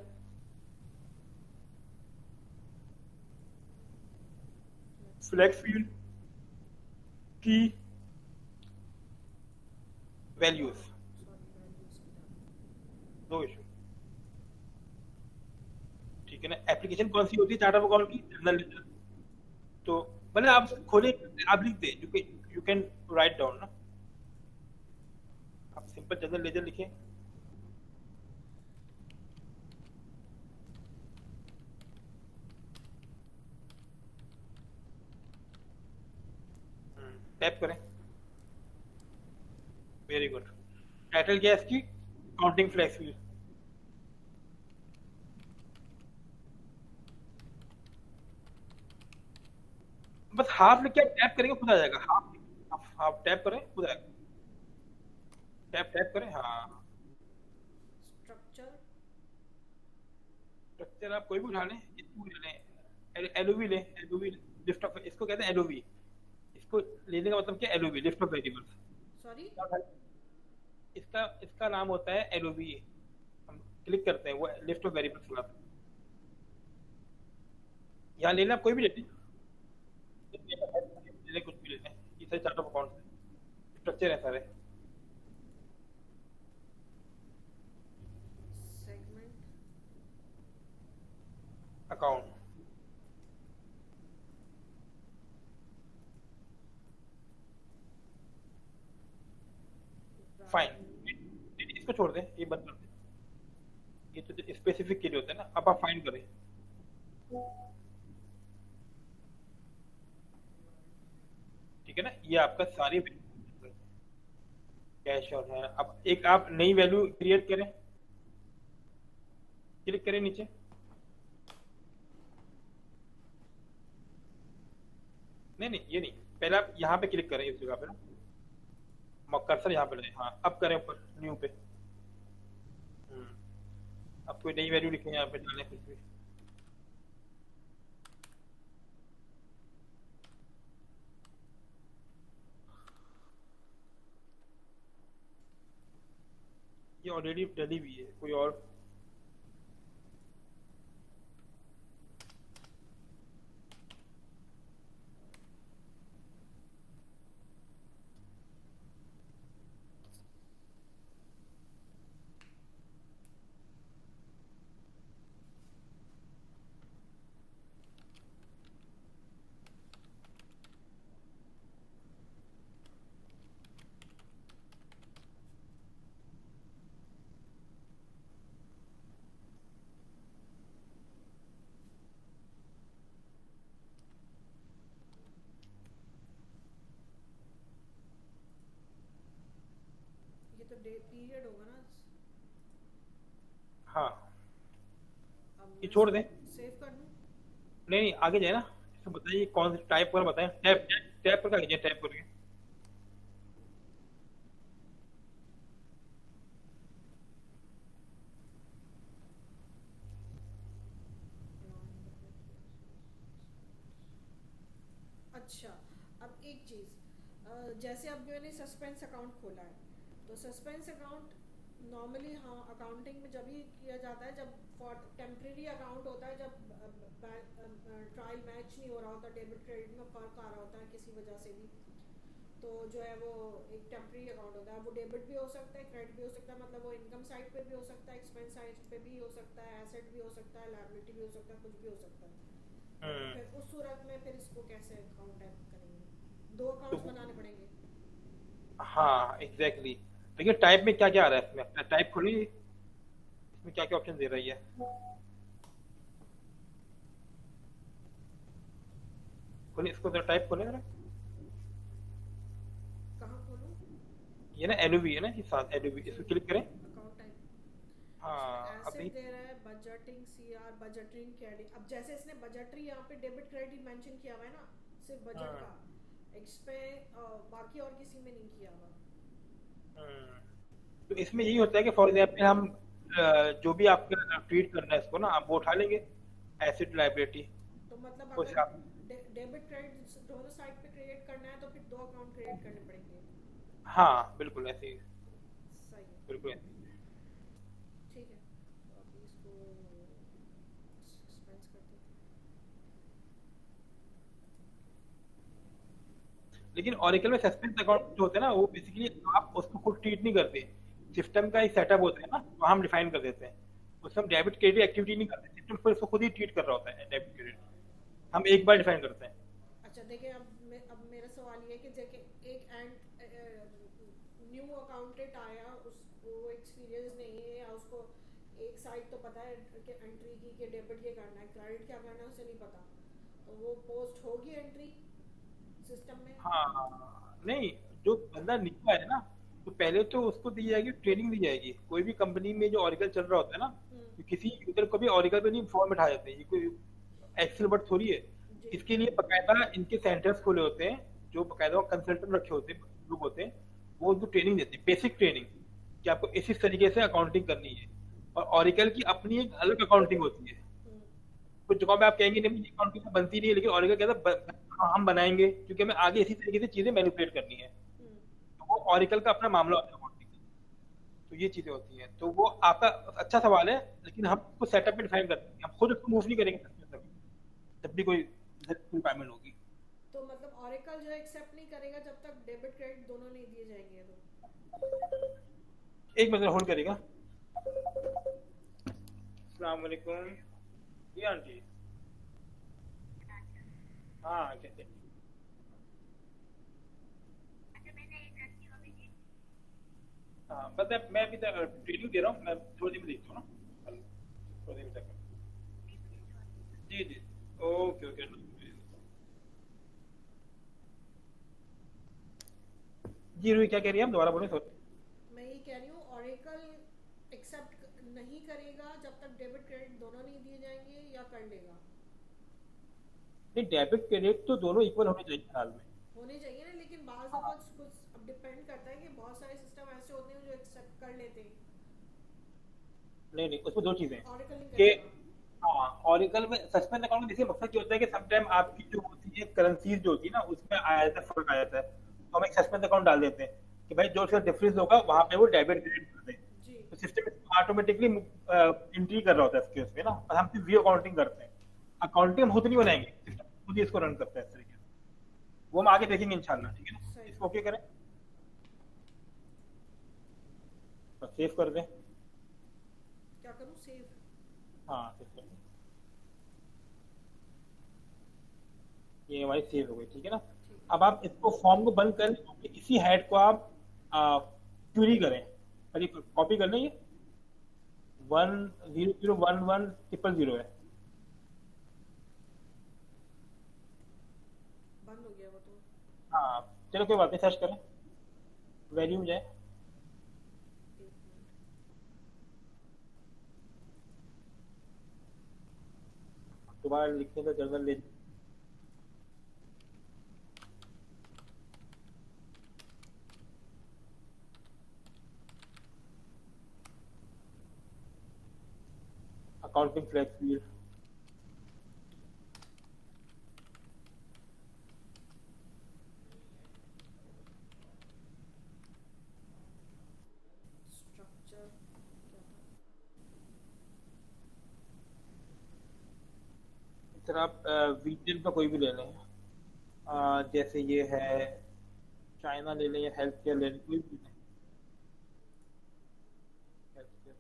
flex field, की, वैल्यूज, सॉरी वैल्यूज की डाल। No issue. ठीक है ना। एप्लीकेशन कौन सी होती है चार्ट ऑफ अकाउंट की? General ledger. तो मतलब आप खोले, आप लिख दें, यू कैन राइट डाउन ना, आप सिंपल जनरल लेजर लिखें। टैप करें, वेरी गुड। टाइटल क्या है इसकी? Counting flex field. बस हाफ लिख के टैप करेंगे खुद आ जाएगा। हाफ हाफ टैप करें खुद आएगा। टैप टैप करें, हाँ। स्ट्रक्चर, स्ट्रक्चर आप कोई भी उठा लें, इसको ले लें, एलओवी लें, एलओवी, लिस्ट ऑफ, इसको कहते हैं एलओवी। इसको लेने का मतलब क्या? एलओवी, लिस्ट ऑफ वेरिएबल्स। सॉरी इसका इसका नाम होता है एलओवी। हम क्लिक करते हैं, वो लिस्ट ऑफ वेरिएबल्स के बाद यहाँ ले लें, आप कोई भी ले लें, ले लें, कुछ भी ले लें, ये सारे चार्ट ऑफ अकाउंट स्ट्रक्चर है सारे। सेगमेंट, अकाउंट, फाइन, इसको छोड़ दें, ये बंद कर दें, ये तो स्पेसिफिक के लिए होता है ना। अब आप फाइन करें, ठीक है ना। ये आपका सारी कैश और है। अब एक आप नई वैल्यू क्रिएट करें, क्लिक करें नीचे, नहीं नहीं ये नहीं, पहले आप यहाँ पे क्लिक करें, इस जगह पे ना कर्सर यहाँ पे लगाएं, हाँ अब करें ऊपर न्यू पे। अब कोई नई वैल्यू लिखें यहाँ पे, डालें कुछ भी। ये ऑलरेडी डली हुई है, कोई और ये तो डे पीरियड होगा ना। हाँ अब ये मैं छोड़ दें। सेव कर दूं? नहीं नहीं आगे जाए ना, इसको बताइए कौन से टाइप पर बताएं। टैप टैप पर क्या कीजिए, टैप करके अच्छा, अब एक चीज़, जैसे अब मैंने सस्पेंस अकाउंट खोला है, तो सस्पेंस अकाउंट नॉर्मली, हाँ अकाउंटिंग में जब ही किया जाता है जब फॉर टेम्प्रेरी अकाउंट होता है, जब ट्रायल मैच नहीं हो रहा होता, डेबिट क्रेडिट में फ़र्क आ रहा होता है किसी वजह से भी, तो जो है वो एक टेम्प्रेरी अकाउंट होता है। वो डेबिट भी हो सकता है, क्रेडिट भी हो सकता है, मतलब वो इनकम साइड पे भी हो सकता है, एक्सपेंस साइड पे भी हो सकता है, एसेट भी हो सकता है, लायबिलिटी भी हो सकता है, कुछ भी हो सकता है। तो फिर उस सूरत में फिर इसको कैसे अकाउंट टाइप करेंगे? दो तो अकाउंट्स बनाने पड़ेंगे? हाँ एग्जैक्टली। देखिए टाइप में क्या क्या आ रहा है इसमें, टाइप खोलिए, इसमें क्या क्या ऑप्शन दे रही है। खोलिए इसको, जरा टाइप खोले जरा। कहाँ खोलूँ? ये ना एलओवी है ना, ये साथ एलओवी, इसको क्लिक करें। अकाउंट टाइप हाँ अभी एसेट दे रहा है, बजटिंग सीआर, बजटिंग क्रेडिट। अब जैसे इसने बजटरी यहाँ पे डेबिट क्रेडिट मेंशन किया हुआ है ना, सिर्फ बजट का, एक्सपे बाकी और किसी में नहीं किया हुआ। तो इसमें यही होता है कि फॉर एग्जाम्पल हम जो भी आपका ट्रीट करना है इसको ना, आप वो उठा लेंगे एसेट लाइबिलिटी, तो मतलब उस अगर हिसाब डेबिट क्रेडिट दोनों साइड पे क्रिएट करना है तो फिर दो अकाउंट क्रिएट करने पड़ेंगे। हाँ बिल्कुल ऐसे ही, सही है। बिल्कुल ऐसे ही। ठीक है, तो अभी इसको सस्पेंस कर देते हैं। लेकिन ओरेकल में सस्पेंस अकाउंट जो होते हैं ना, वो बेसिकली आप उसको खुद ट्रीट नहीं करते, सिस्टम का एक सेटअप होता है ना, वो हम डिफाइन कर देते हैं। उसमें हम डेबिट क्रेडिट एक्टिविटी नहीं करते, सिस्टम फिर उसको खुद ही ट्रीट कर रहा होता है डेबिट क्रेडिट, हम एक बार डिफाइन करते हैं। अच्छा देखिए, अब मेरा सवाल ये है कि देखिए एक एंड न्यू अकाउंटेंट आया, उसको एक्सपीरियंस नहीं है, या उसको एक साइड तो पता है कि एंट्री की कि डेबिट ये करना है, क्रेडिट क्या करना है उसे नहीं पता, तो वो पोस्ट होगी एंट्री सिस्टम में? हाँ नहीं, जो बंदा न्यू है ना, तो पहले तो उसको दी जाएगी ट्रेनिंग, दी जाएगी। कोई भी कंपनी में जो ऑरिकल चल रहा होता है ना, हम्म। तो किसी यूजर को भी ऑरिकल पे नहीं फॉर्म उठा जाते हैं, ये कोई एक्सेल वर्ड थोड़ी है। जी। इसके लिए बकायदा इनके सेंटर्स खोले होते हैं, जो बकायदा कंसल्टेंट रखे होते हैं, लोग होते हैं, वो उनको ट्रेनिंग देते हैं, बेसिक ट्रेनिंग, कि आपको इस तरीके से अकाउंटिंग करनी है। और ऑरिकल की अपनी एक अलग अकाउंटिंग होती है। हम्म। कुछ जगहों पे आप कहेंगे नहीं मुझे अकाउंटिंग तो बनती नहीं है, लेकिन ऑरिकल कहता है हाँ हम बनाएंगे, क्योंकि हमें आगे इसी तरीके से चीजें मैनिपुलेट करनी है। हम्म। तो वो ऑरिकल का अपना मामला होता है अकाउंटिंग। तो ये चीजें होती हैं। तो वो आपका अच्छा सवाल है, लेकिन हम उसको सेटअप में डिफाइन करते हैं, हम खुद उसको मूव नहीं करेंगे जब भी कोई रिक्वायरमेंट होगी। तो मतलब ऑरेकल जो है एक्सेप्ट नहीं करेगा जब तक डेबिट क्रेडिट दोनों नहीं दिए जाएंगे तो? एक मिनट होल्ड करेगा। अस्सलाम वालेकुम जी आंटी। हाँ कैसे? हाँ पता है, मैं अभी तक ट्रेनिंग दे रहा हूँ, मैं थोड़ी देर में देखता हूँ ना, थोड़ी देर तक। जी जी, ओके ओके। जी रूही क्या कह रही है, आप दोबारा बोले सॉरी। मैं ये कह रही हूँ ऑरेकल एक्सेप्ट नहीं करेगा जब तक डेबिट क्रेडिट दोनों नहीं दिए जाएंगे, या कर लेगा? नहीं, डेबिट क्रेडिट तो दोनों इक्वल होने चाहिए हाल में। होने चाहिए ना, लेकिन बाज हाँ कुछ कुछ अब डिपेंड करता है कि बहुत सारे सिस्टम ऐसे होते हैं जो एक्सेप्ट कर लेते हैं। नहीं नहीं, उसमें दो चीजें हैं ऑरेकल नहीं कि करेगा। हाँ, ऑरिकल में सस्पेंड अकाउंट में देखिए मकसद क्या होता है कि समटाइम आपकी जो होती है करेंसीज जो होती है ना, उसमें आ जाता है, फर्क आ जाता है, तो हम एक सस्पेंड अकाउंट डाल देते हैं कि भाई जो उसका डिफरेंस होगा वहां पे वो डेबिट क्रेडिट कर दे। जी। तो सिस्टम ऑटोमेटिकली एंट्री कर रहा होता है इसके उसमें ना, और हम सिर्फ व्यू अकाउंटिंग करते हैं। अकाउंटिंग हम खुद नहीं बनाएंगे, सिस्टम खुद ही इसको रन करता है इस तरीके से। वो हम आगे देखेंगे इंशाल्लाह, ठीक है ना। सही। इसको ओके करें, बस सेव कर दें। क्या करूँ, सेव? हाँ सेव कर दें, ये हमारी सेव हो गई, ठीक है ना। ठीक अब आप इसको फॉर्म को बंद करें, तो इसी हेड को आप क्यूरी करें, और ये कॉपी करना, ये 1001100 है। है, बंद हो गया वो तो। हाँ चलो कोई बात नहीं, सर्च करें, वैल्यू में जाए, एक मिनट। दोबारा लिखने का जर्नल ले। अकाउंटिंग फ्लैक्स, स्ट्रक्चर क्या था? सर आप रीजन का कोई भी ले लें, जैसे ये है चाइना ले लें या हेल्थ केयर ले लें, कोई भी लें। हेल्थ केयर,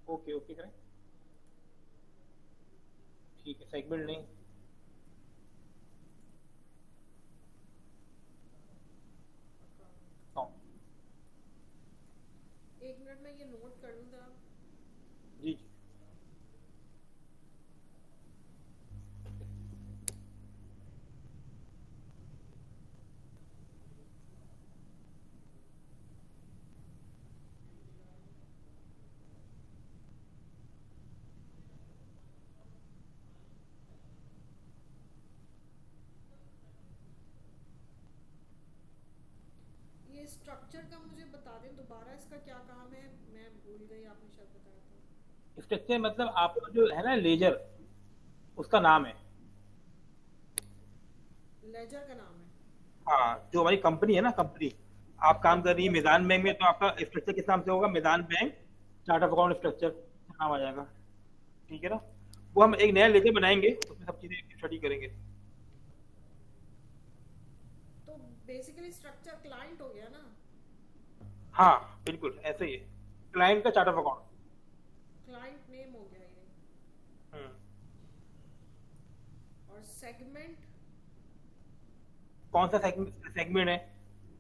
ओके ओके करें, ठीक है, सेगमेंट नहीं। अकाउंट। हाँ, एक मिनट में ये नोट कर लूँ जरा। जी जी। ये स्ट्रक्चर का मुझे बता दें दोबारा, इसका क्या काम है? मैं भूल गई, आपने शायद बताया था। स्ट्रक्चर मतलब आपका जो है ना लेजर, उसका नाम है। लेजर का नाम है। हाँ, जो हमारी कंपनी है ना, कंपनी आप काम कर रही है मैदान बैंक में, तो आपका स्ट्रक्चर किस नाम से होगा? मैदान bank chart of account structure नाम आ जाएगा। ठीक है ना? वो हम एक नया लेजर बनाएंगे, उसमें सब चीजें स्टडी करेंगे। तो बेसिकली स्ट्रक्चर क्लाइंट हो गया ना। हाँ बिल्कुल ऐसे ही है, क्लाइंट का chart of account. Client name हो गया ये। हम्म। और सेगमेंट। कौन सा सेगमेंट है?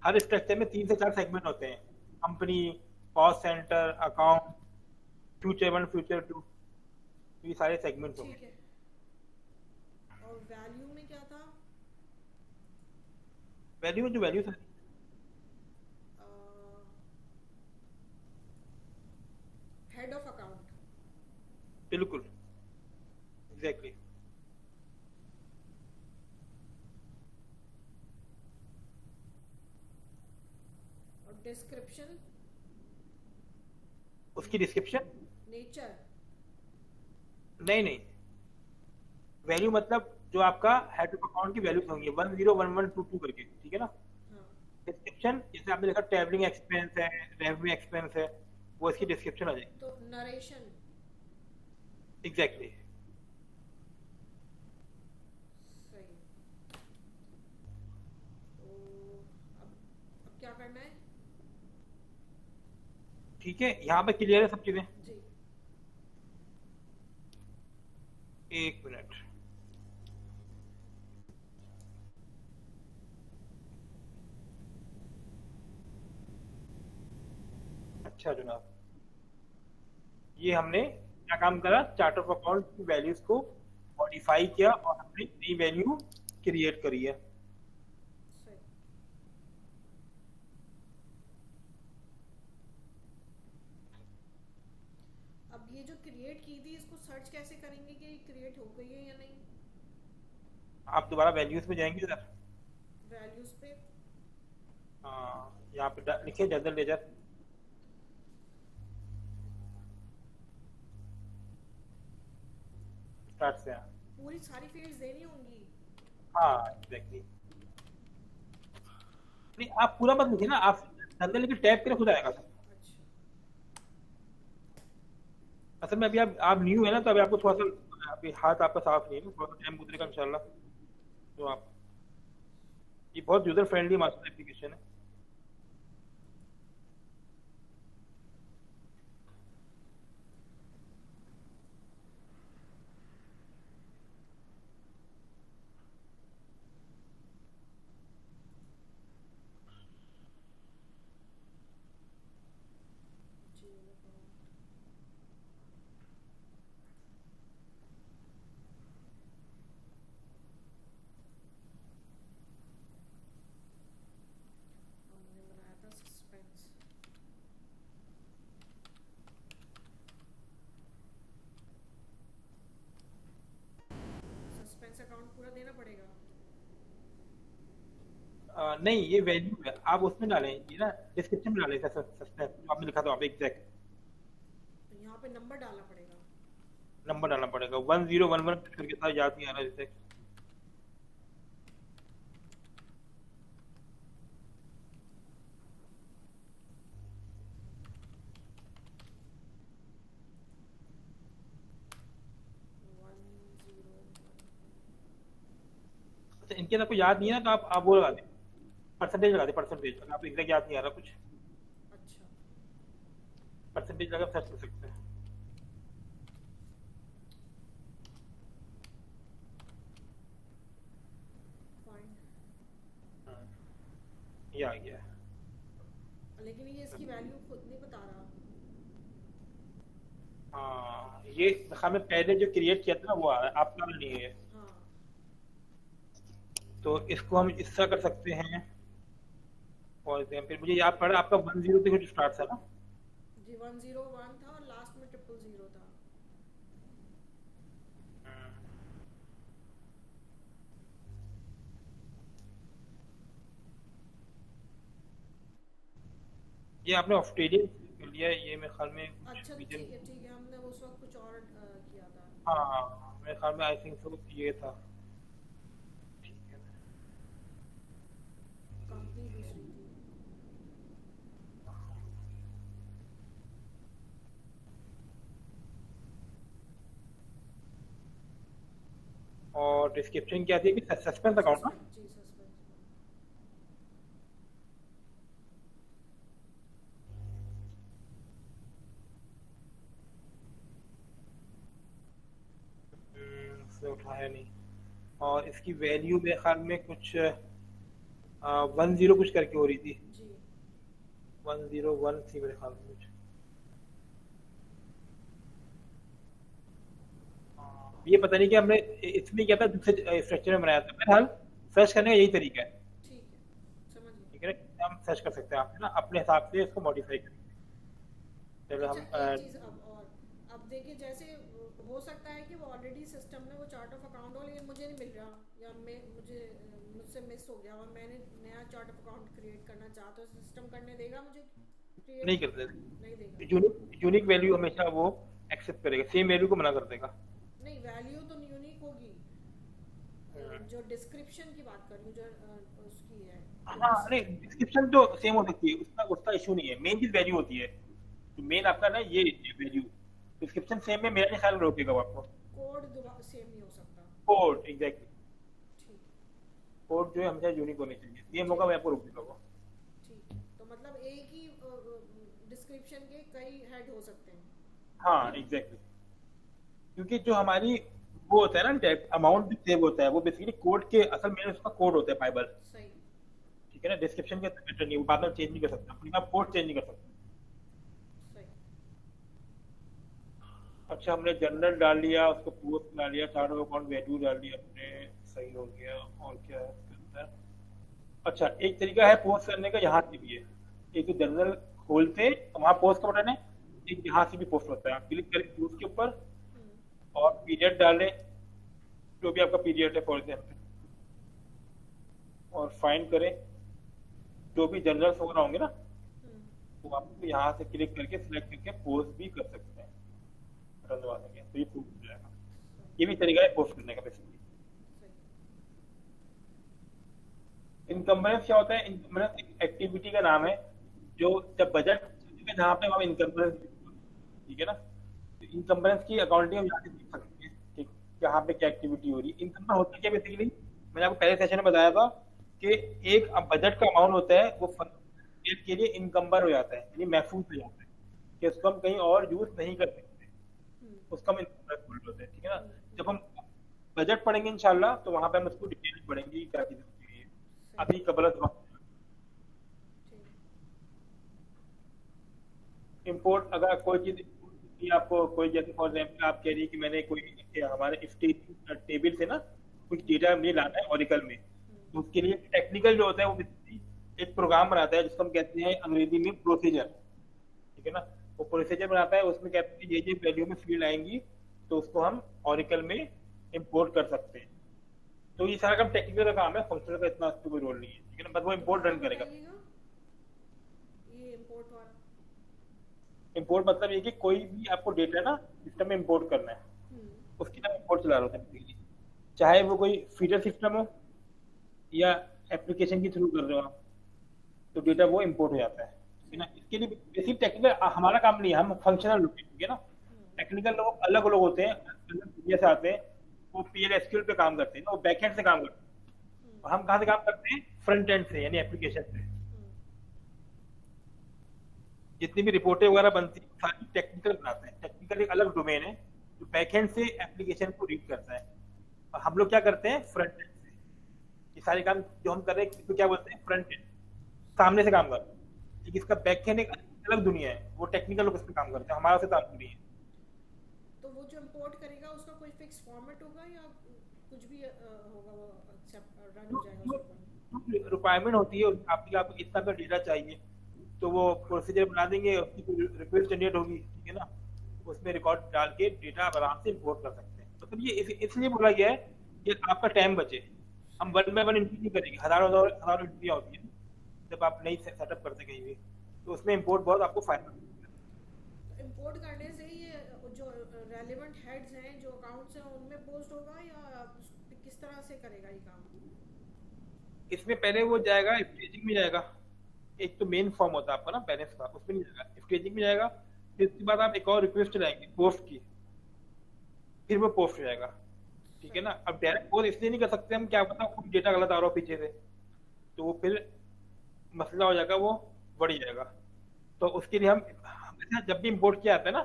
हर स्ट्रक्चर में 3 से 4 सेगमेंट होते हैं। Company, cost centre, account, future 1, future 2, ये सारे सेगमेंट्स होंगे। ठीक है। और वैल्यू में क्या था? वैल्यू में जो वैल्यू है। Head of account. बिल्कुल, एग्जैक्टली। और डिस्क्रिप्शन। उसकी डिस्क्रिप्शन? नेचर। नहीं नहीं, वैल्यू मतलब जो आपका हेड ऑफ अकाउंट की वैल्यूज होंगी 101122 करके, ठीक है ना? हाँ। डिस्क्रिप्शन जैसे आपने लिखा ट्रैवलिंग एक्सपेंस है, रेवेन्यू एक्सपेंस है, वो इसकी डिस्क्रिप्शन आ जाएगी। तो नरेशन। एग्जैक्टली। सही। तो अब क्या करना है? ठीक है, यहाँ पे क्लियर है सब चीजें? जी। एक मिनट। अच्छा जनाब, ये हमने क्या काम करा? चार्ट ऑफ अकाउंट की वैल्यूज को मॉडिफाई किया और हमने नई वैल्यू क्रिएट करी है। सही। अब ये जो क्रिएट की थी इसको सर्च कैसे करेंगे कि क्रिएट हो गई है या नहीं? आप दोबारा वैल्यूज में जाएंगे सर। वैल्यूज पे। हाँ, यहाँ पे लिखिए जनरल लेजर। स्टार्ट से। पूरी सारी फील्ड्स देनी होंगी। हाँ एग्जैक्टली। नहीं, आप पूरा मत लिखिए ना, आप जनरल लेके टैब के खुद आएगा सब। अच्छा। असल में अभी आप न्यू है ना, तो अभी आपको थोड़ा सा अभी हाथ आपका साफ नहीं है ना, थोड़ा सा टाइम गुजरेगा इंशाल्लाह। तो आप, ये बहुत यूजर फ्रेंडली मास्टर एप्लीकेशन है। जी बताओ। हमने बनाया था सस्पेंस। सस्पेंस अकाउंट पूरा देना पड़ेगा। नहीं, ये वैल्यू है, आप उसमें डालें, ये ना डिस्क्रिप्शन में डालें सस्पेंस आपने लिखा था, आप एग्जैक्ट तो यहाँ पे नंबर डालना पड़ेगा। नंबर डालना पड़ेगा 1011 करके था, याद नहीं आ रहा जैसे। वन जीरो अच्छा, इनके अंदर कोई याद नहीं है ना, तो आप वो लगा दें, परसेंटेज लगा दें, परसेंटेज। अगर आप एग्जैक्ट याद नहीं आ रहा कुछ, अच्छा। परसेंटेज लगा सर्च कर सकते हैं। फाइन। हाँ, ये आ गया है। लेकिन ये इसकी वैल्यू खुद नहीं बता रहा। हाँ, ये हमने पहले जो क्रिएट किया था ना, वो आ रहा है, आपका नहीं है। हाँ। तो इसको हम इससे कर सकते हैं। फॉर एग्जाम्पल मुझे याद पड़ा, आपका 10 से कुछ स्टार्ट था ना? जी 101 था और लास्ट में 000 था। ये आपने ऑस्ट्रेलिया कर लिया है, ये मेरे ख्याल में कुछ अच्छा रीजन। ठीक है हमने वो वक्त कुछ और किया था। हाँ मेरे ख्याल में आई थिंक सो ये था। ठीक है। कंपनी दूसरी थी। और डिस्क्रिप्शन क्या थी कि सस्पेंस अकाउंट ना। सस्पेंस जी, सस्पेंस। उसने उठाया नहीं। और इसकी वैल्यू मेरे ख्याल में कुछ 10 कुछ करके हो रही थी। जी 101 थी मेरे ख्याल में कुछ। ये पता नहीं कि हमने इसमें क्या था, दूसरे स्ट्रक्चर में बनाया था। बहरहाल सर्च करने का यही तरीका है। ठीक है, समझ गई। ठीक है ना, हम सर्च कर सकते हैं, आप ना अपने हिसाब से इसको मॉडिफाई करेंगे। चलो अच्छा हम एक चीज अब देखिए, जैसे हो सकता है कि वो ऑलरेडी सिस्टम में वो चार्ट ऑफ अकाउंट हो, लेकिन मुझे नहीं मिल रहा, या मुझसे मिस हो गया और मैंने नया चार्ट ऑफ अकाउंट क्रिएट करना चाहता हूँ, सिस्टम करने देगा मुझे क्रिएट? नहीं करते। नहीं देगा। यूनिक वैल्यू हमेशा वो एक्सेप्ट करेगा, सेम वैल्यू को मना कर देगा। नहीं, वैल्यू तो यूनिक होगी। जो डिस्क्रिप्शन की बात कर रही हूँ, जो उसकी है। हाँ नहीं, डिस्क्रिप्शन तो सेम हो सकती है, उसका उसका इशू नहीं है। मेन चीज वैल्यू होती है, तो मेन आपका ना ये वैल्यू। डिस्क्रिप्शन सेम में मेरा नहीं ख्याल रोकेगा वो आपको। कोड सेम नहीं हो सकता। कोड एग्जैक्टली, ठीक कोड जो है हमेशा यूनिक होनी चाहिए, सेम होगा मैं आपको रोक देगा वो। ठीक है, तो मतलब एक ही डिस्क्रिप्शन के कई हेड हो सकते हैं। हाँ एग्जैक्टली, क्योंकि जो हमारी वो होता है ना अमाउंट भी सेव होता है, वो बेसिकली कोड के असल में उसका कोड होता है बाइबल। सही। ठीक है ना, डिस्क्रिप्शन के मैटर नहीं, वो बाद में चेंज नहीं कर सकते, अपनी आप कोड चेंज नहीं कर सकते। सही। अच्छा हमने जनरल डाल लिया, उसको पोस्ट डाल लिया, चार्ट ऑफ अकाउंट वैल्यू डाल लिया अपने, सही हो गया। और क्या है इसके अंदर? अच्छा एक तरीका है पोस्ट करने का, यहाँ से भी है। एक तो जनरल खोलते वहाँ पोस्ट का बटन है, एक यहाँ से भी पोस्ट होता है। आप क्लिक करें पोस्ट के ऊपर और पीरियड डालें, जो भी आपका पीरियड है फॉर एग्जाम्पल, और फाइंड करें जो भी जनरल्स वगैरह होंगे ना, तो आप यहाँ से क्लिक करके सिलेक्ट करके पोस्ट भी कर सकते हैं, बटन दबा देंगे तो ये पोस्ट हो जाएगा। ये भी तरीका है पोस्ट करने का बेसिकली। इनकम्बरेंस क्या होता है? इनकम्बरेंस एक एक्टिविटी का नाम है, जो जब बजट जहाँ पे वहाँ इनकम्बरेंस, ठीक है ना, तो इनकम्बरेंस की अकाउंटिंग हम यहाँ से देख सकते हैं कि यहाँ पे क्या एक्टिविटी हो रही है। इनकम्बरेंस होता है क्या बेसिकली, मैंने आपको पहले सेशन में बताया था कि एक बजट का अमाउंट होता है, वो एक के लिए इनकम्बर हो जाता है, यानी महफूज हो जाता है कि उसको हम कहीं और यूज नहीं कर सकते, उसका हम इनकम्बरेंस बोल होते हैं। ठीक है ना, जब हम बजट पढ़ेंगे इंशाल्लाह तो वहां पे हम उसको डिटेल में पढ़ेंगे क्या चीज होती है। अभी कबलत वक्त इम्पोर्ट, अगर कोई चीज आपको कोई, जैसे फॉर एग्जाम्पल आप कह रही है कि मैंने कोई हमारे स्टेट टेबल से ना कुछ डेटा मुझे लाना है ओरेकल में, तो उसके लिए टेक्निकल जो होता है वो basically एक प्रोग्राम बनाता है जिसको हम कहते हैं अंग्रेजी में प्रोसीजर। ठीक है ना, वो प्रोसीजर बनाता है, उसमें कहते हैं ये वैल्यू में फील्ड आएंगी तो उसको हम ओरेकल में इम्पोर्ट कर सकते हैं। तो ये सारा काम टेक्निकल का काम है, फंक्शनल का इतना कोई रोल नहीं है। ठीक है ना, बस वो इम्पोर्ट रन करेगा। ये इम्पोर्ट वाला इम्पोर्ट मतलब ये कि कोई भी आपको डेटा ना सिस्टम में इम्पोर्ट करना है, उसकी तरह इम्पोर्ट चला रहे होते हैं, चाहे वो कोई फीडर सिस्टम हो या एप्लीकेशन के थ्रू कर रहे हो आप, तो डेटा वो इम्पोर्ट हो जाता है। ठीक है ना, इसके लिए बेसिक टेक्निकल हमारा काम नहीं है, हम फंक्शनल लोग हैं। ठीक है ना, टेक्निकल लोग अलग लोग होते हैं, अलग दुनिया से आते हैं, वो PL/SQL पे काम करते हैं ना, वो बैकएंड से काम करते हैं, और हम कहाँ से काम करते हैं? फ्रंट एंड से, यानी एप्लीकेशन से। जितनी भी रिपोर्टें वगैरह बनती है सारी टेक्निकल बनाते हैं। टेक्निकल एक अलग डोमेन है जो बैकएंड से एप्लीकेशन को रीड करता है, और हम लोग क्या करते हैं? फ्रंट एंड से। ये सारे काम जो हम कर रहे हैं इसको क्या बोलते हैं? फ्रंट एंड, सामने से काम कर रहे हैं। लेकिन इसका बैकएंड एक अलग दुनिया है, वो टेक्निकल लोग इस पर काम करते हैं, हमारा से काम नहीं है। तो वो जो इम्पोर्ट करेगा उसका कोई फिक्स फॉर्मेट होगा या कुछ भी होगा, वो एक्सेप्ट रन हो जाएगा उसके ऊपर? रिक्वायरमेंट होती है आपको इतना का डेटा चाहिए, तो वो प्रोसीजर बना देंगे, उसकी रिक्वेस्ट जनरेट होगी। ठीक है ना, उसमें रिकॉर्ड डाल के डेटा आराम से इम्पोर्ट कर सकते हैं। मतलब ये इसलिए बोला गया है कि आपका टाइम बचे। हम 1 बाय 1 एंट्री नहीं करेंगे, हजारों एंट्रियाँ होती है जब आप नई सेटअप करते हैं कहीं भी, तो उसमें इम्पोर्ट बहुत आपको फायदा। इम्पोर्ट करने से ये जो रेलेवेंट हेड्स हैं जो अकाउंट्स हैं उनमें पोस्ट होगा या किस तरह से करेगा ये काम? इसमें पहले वो जाएगा, स्टेजिंग में जाएगा। एक तो मेन फॉर्म होता है आपका ना बैलेंस का, उसमें नहीं जाएगा, स्टेजिंग में जाएगा। फिर उसके बाद आप एक और रिक्वेस्ट लाएंगे पोस्ट की, फिर वो पोस्ट हो जाएगा। ठीक है ना। अब डायरेक्ट पोस्ट इसलिए नहीं कर सकते हम, क्या पता कुछ डेटा गलत आ रहा हो पीछे से, तो वो फिर मसला हो जाएगा, वो बढ़ जाएगा। तो उसके लिए हम हमेशा जब भी इम्पोर्ट किया आता है ना,